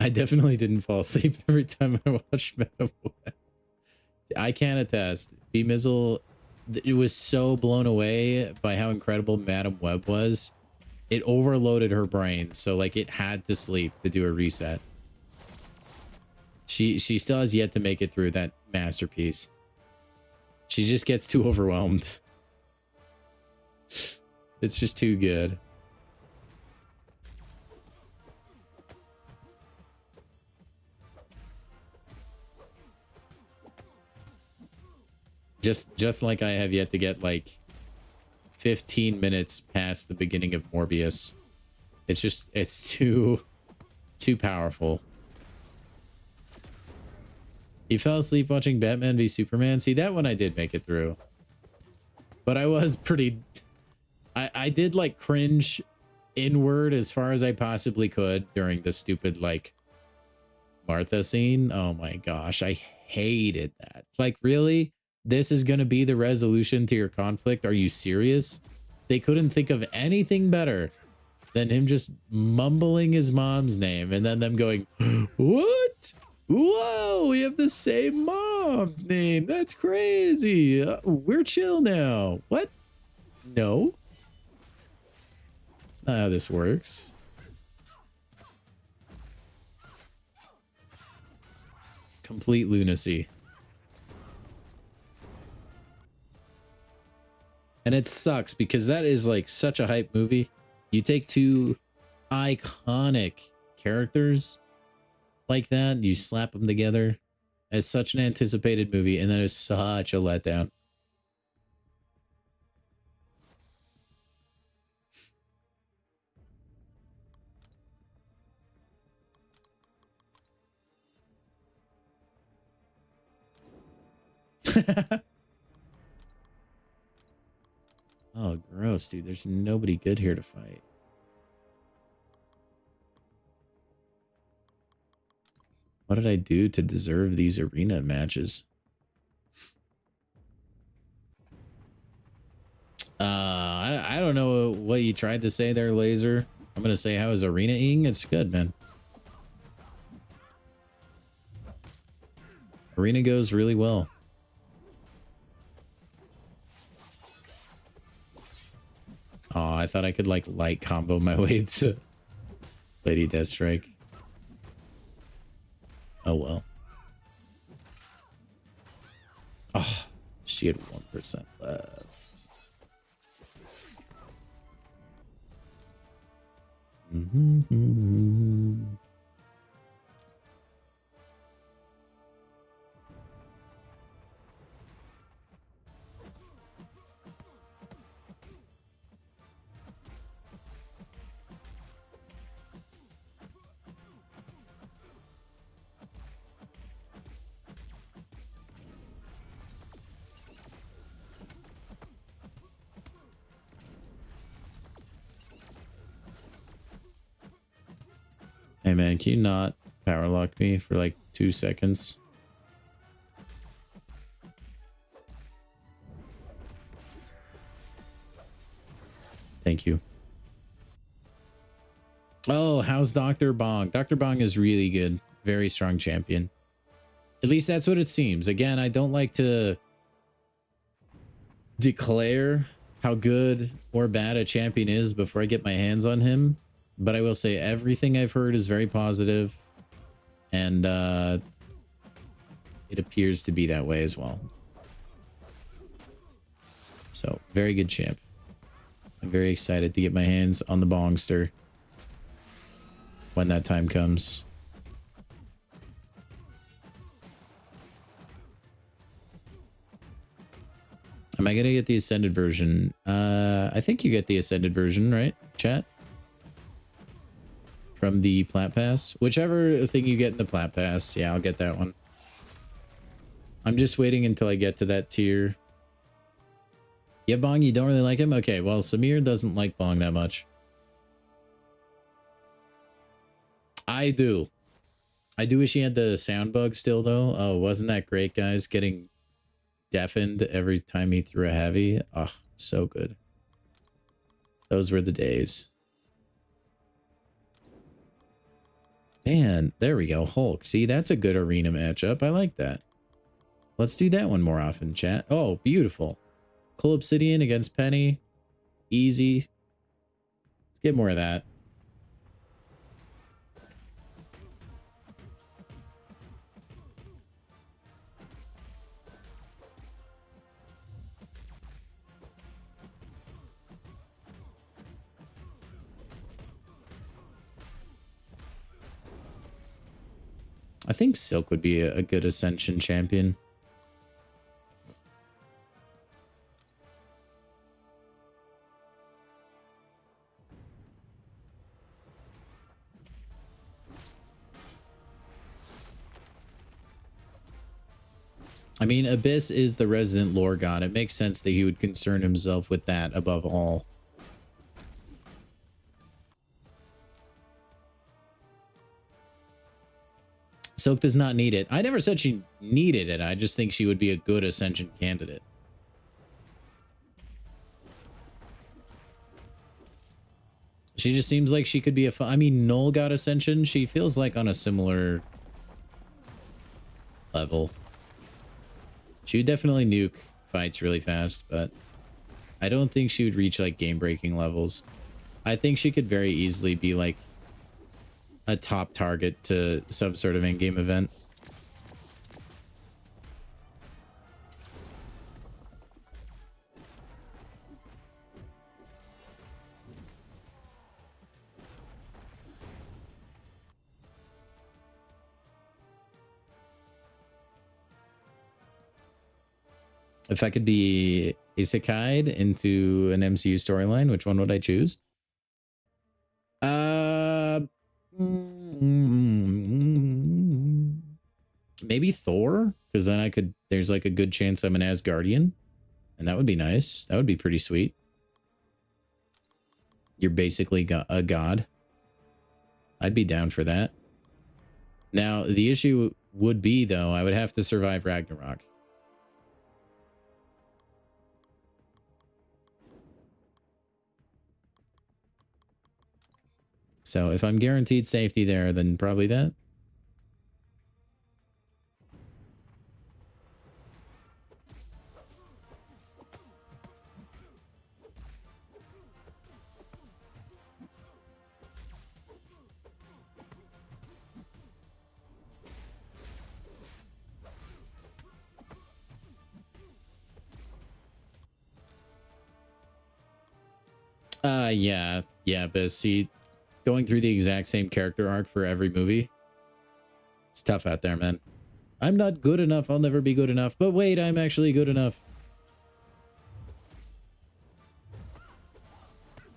I definitely didn't fall asleep every time I watched Madam Web. I can attest. B Mizzle, it was so blown away by how incredible Madam Web was. It overloaded her brain, so like it had to sleep to do a reset. She still has yet to make it through that masterpiece. She just gets too overwhelmed. It's just too good. Just like I have yet to get like 15 minutes past the beginning of Morbius. It's too powerful. You fell asleep watching Batman v Superman? See, that one I did make it through. But I was pretty... I did, like, cringe inward as far as I possibly could during the stupid, like, Martha scene. Oh my gosh, I hated that. Like, really? This is gonna be the resolution to your conflict? Are you serious? They couldn't think of anything better than him just mumbling his mom's name and then them going, what? Whoa, we have the same mom's name. That's crazy. We're chill now. What? No. That's not how this works. Complete lunacy. And it sucks because that is like such a hype movie. You take two iconic characters like that, you slap them together as such an anticipated movie, and that is such a letdown. Oh, gross, dude. There's nobody good here to fight. What did I do to deserve these arena matches? I don't know what you tried to say there, Laser. I'm gonna say, how is arena-ing? It's good, man. Arena goes really well. Oh, I thought I could like light combo my way to Lady Deathstrike. Oh well. Oh, she had 1% left. Hey man, can you not power lock me for like 2 seconds? Thank you. Oh, how's Dr. Bong? Dr. Bong is really good. Very strong champion. At least that's what it seems. Again, I don't like to declare how good or bad a champion is before I get my hands on him. But I will say everything I've heard is very positive, and it appears to be that way as well. So, very good champ. I'm very excited to get my hands on the Bongster when that time comes. Am I gonna get the Ascended version? I think you get the Ascended version, right, chat? From the Plat Pass. Whichever thing you get in the Plat Pass, yeah, I'll get that one. I'm just waiting until I get to that tier. Yeah, Bong, you don't really like him? Okay, well, Samir doesn't like Bong that much. I do. I do wish he had the sound bug still, though. Oh, wasn't that great, guys? Getting deafened every time he threw a heavy. Oh, so good. Those were the days. Man, there we go. Hulk. See, that's a good arena matchup. I like that. Let's do that one more often, chat. Oh, beautiful. Cool Obsidian against Penny. Easy. Let's get more of that. I think Silk would be a good Ascension champion. I mean, Abyss is the resident lore god. It makes sense that he would concern himself with that above all. Silk does not need it. I never said she needed it. I just think she would be a good Ascension candidate. She just seems like she could be a fun... I mean, Null got Ascension. She feels like on a similar level. She would definitely nuke fights really fast, but I don't think she would reach like game-breaking levels. I think she could very easily be like a top target to some sort of in-game event. If I could be isekai'd into an MCU storyline, which one would I choose? Maybe Thor, because then I could, there's like a good chance I'm an Asgardian, and that would be nice. That would be pretty sweet. You're basically a god. I'd be down for that. Now, the issue would be, though, I would have to survive Ragnarok. So if I'm guaranteed safety there, then probably that. Yeah, but see, going through the exact same character arc for every movie, it's tough out there, man. I'm not good enough. I'll never be good enough. But wait, I'm actually good enough.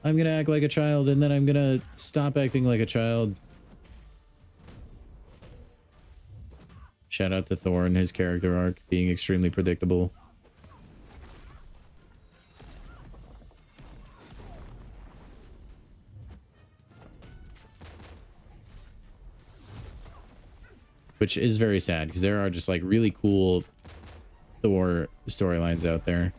I'm gonna act like a child, and then I'm gonna stop acting like a child. Shout out to Thor and his character arc being extremely predictable. Which is very sad, because there are just like really cool Thor storylines out there.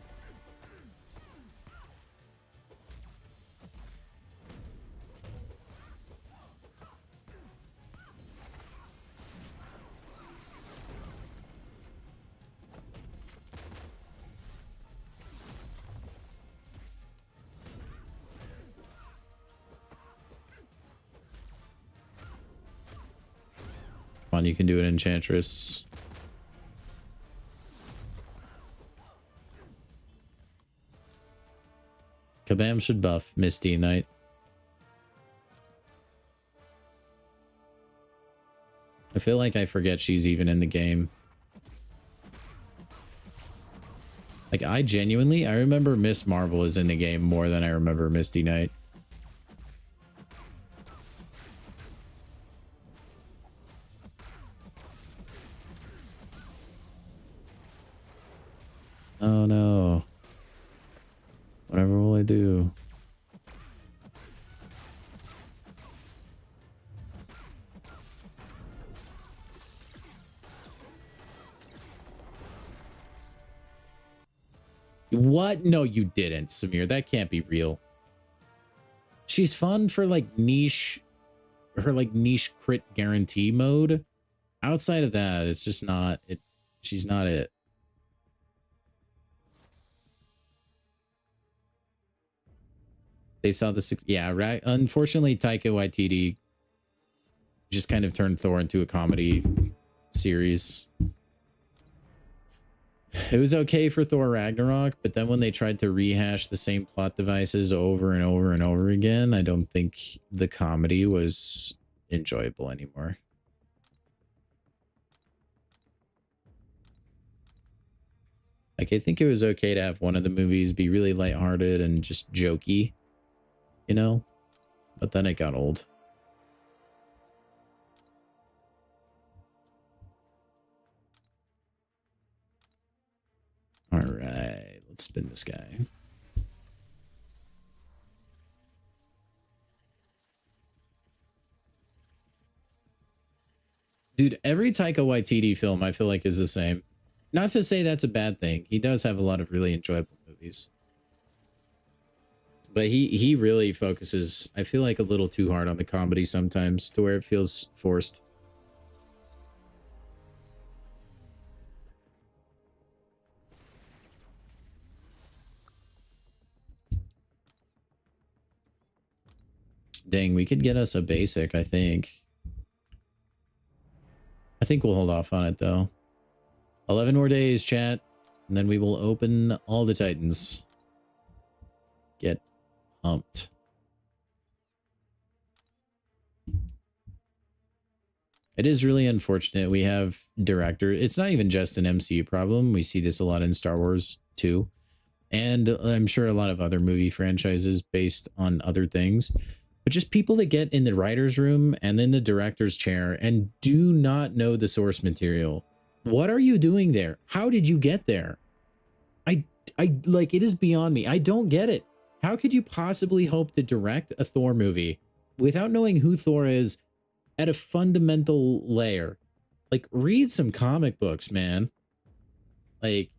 Come on, you can do it, Enchantress. Kabam should buff Misty Knight. I feel like I forget she's even in the game. Like, I remember Miss Marvel is in the game more than I remember Misty Knight. Oh no. Whatever will I do? What? No, you didn't, Samir. That can't be real. She's fun for like her niche crit guarantee mode. Outside of that, it's just not it. She's not it. They saw the yeah, right. Unfortunately, Taika Waititi just kind of turned Thor into a comedy series. It was okay for Thor Ragnarok, but then when they tried to rehash the same plot devices over and over and over again, I don't think the comedy was enjoyable anymore. Like, I think it was okay to have one of the movies be really lighthearted and just jokey, you know? But then it got old. All right, let's spin this guy. Dude, every Taika Waititi film I feel like is the same. Not to say that's a bad thing. He does have a lot of really enjoyable movies. But he really focuses, I feel like, a little too hard on the comedy sometimes, to where it feels forced. Dang, we could get us a basic, I think. I think we'll hold off on it, though. 11 more days, chat. And then we will open all the Titans. Get pumped. It is really unfortunate. We have director. It's not even just an MCU problem. We see this a lot in Star Wars, too. And I'm sure a lot of other movie franchises based on other things. But just people that get in the writer's room and then the director's chair and do not know the source material. What are you doing there? How did you get there? I like, it is beyond me. I don't get it. How could you possibly hope to direct a Thor movie without knowing who Thor is at a fundamental layer? Like, read some comic books, man. Like,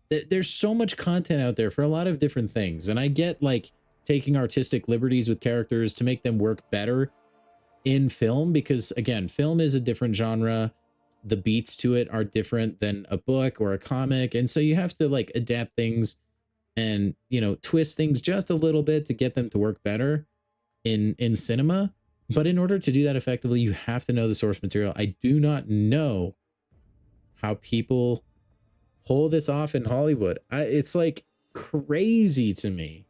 there's so much content out there for a lot of different things. And I get, like, taking artistic liberties with characters to make them work better in film, because again, film is a different genre. The beats to it are different than a book or a comic, and so you have to like adapt things and, you know, twist things just a little bit to get them to work better in cinema. But in order to do that effectively, you have to know the source material. I do not know how people pull this off in Hollywood. It's like crazy to me.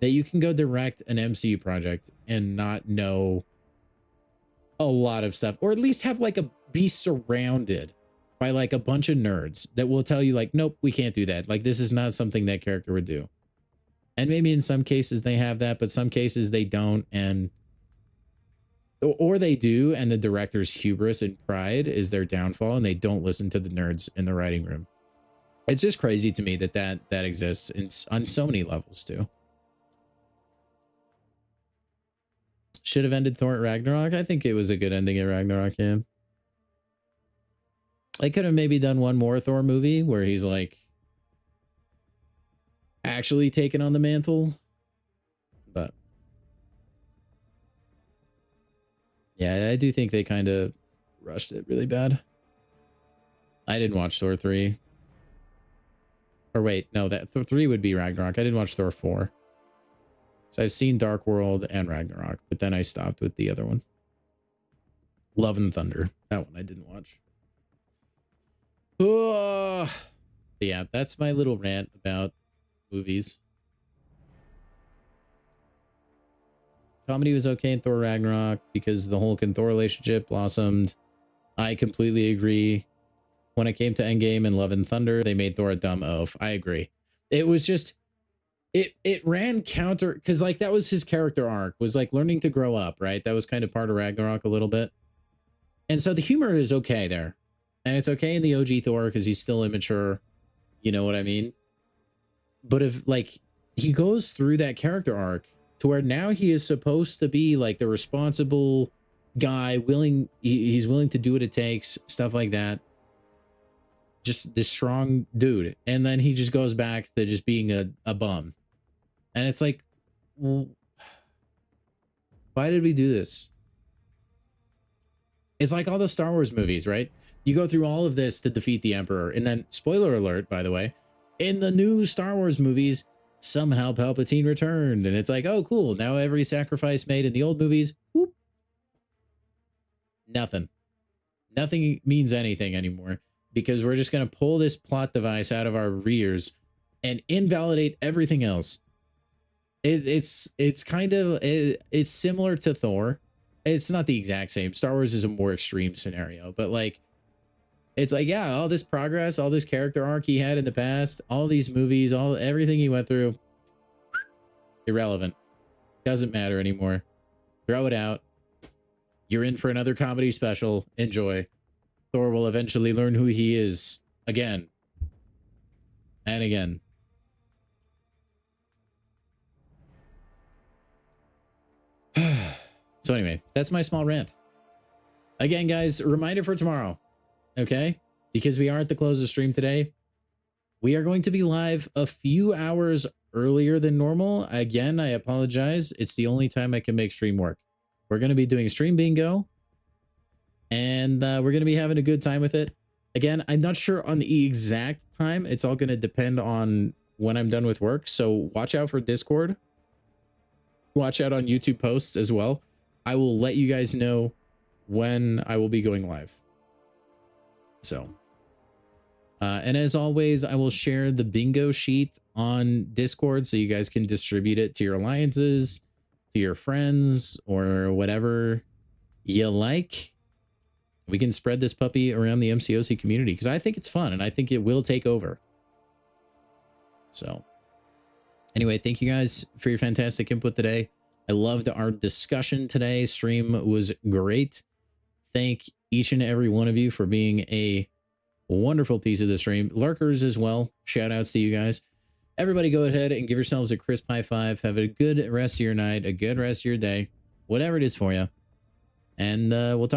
that you can go direct an MCU project and not know a lot of stuff, or at least have like be surrounded by like a bunch of nerds that will tell you like, nope, we can't do that. Like, this is not something that character would do. And maybe in some cases they have that, but some cases they don't. And or they do, and the director's hubris and pride is their downfall, and they don't listen to the nerds in the writing room. It's just crazy to me that that exists on so many levels too. Should have ended Thor at Ragnarok. I think it was a good ending at Ragnarok. Yeah, I could have maybe done one more Thor movie where he's like actually taken on the mantle, but yeah, I do think they kind of rushed it really bad. I didn't watch Thor 3. Or wait, no, that Thor 3 would be Ragnarok. I didn't watch Thor 4. So I've seen Dark World and Ragnarok, but then I stopped with the other one. Love and Thunder. That one I didn't watch. Oh, yeah, that's my little rant about movies. Comedy was okay in Thor Ragnarok because the Hulk and Thor relationship blossomed. I completely agree. When it came to Endgame and Love and Thunder, they made Thor a dumb oaf. I agree. It was just, it ran counter, because like that was his character arc, was like learning to grow up, right? That was kind of part of Ragnarok a little bit. And so the humor is okay there. And it's okay in the OG Thor because he's still immature. You know what I mean? But if like he goes through that character arc to where now he is supposed to be like the responsible guy, he's willing to do what it takes, stuff like that. Just this strong dude. And then he just goes back to just being a bum. And it's like, well, why did we do this? It's like all the Star Wars movies, right? You go through all of this to defeat the Emperor. And then, spoiler alert, by the way, in the new Star Wars movies, somehow Palpatine returned. And it's like, oh, cool. Now every sacrifice made in the old movies, whoop, nothing. Nothing means anything anymore. Because we're just going to pull this plot device out of our rears and invalidate everything else. It's kind of, it's similar to Thor. It's not the exact same. Star Wars is a more extreme scenario, but like, it's like, yeah, all this progress, all this character arc he had in the past, all these movies, everything he went through, irrelevant. Doesn't matter anymore. Throw it out. You're in for another comedy special. Enjoy. Thor will eventually learn who he is again and again. So anyway, that's my small rant. Again, guys, reminder for tomorrow, okay? Because we are at the close of stream today. We are going to be live a few hours earlier than normal. Again, I apologize. It's the only time I can make stream work. We're going to be doing stream bingo. And we're going to be having a good time with it. Again, I'm not sure on the exact time. It's all going to depend on when I'm done with work. So watch out for Discord. Watch out on YouTube posts as well. I will let you guys know when I will be going live. So, and as always, I will share the bingo sheet on Discord so you guys can distribute it to your alliances, to your friends, or whatever you like. We can spread this puppy around the MCOC community because I think it's fun and I think it will take over. So anyway, thank you guys for your fantastic input today. I loved our discussion today. Stream was great. Thank each and every one of you for being a wonderful piece of the stream. Lurkers as well. Shout outs to you guys. Everybody go ahead and give yourselves a crisp high five. Have a good rest of your night, a good rest of your day, whatever it is for you. And we'll talk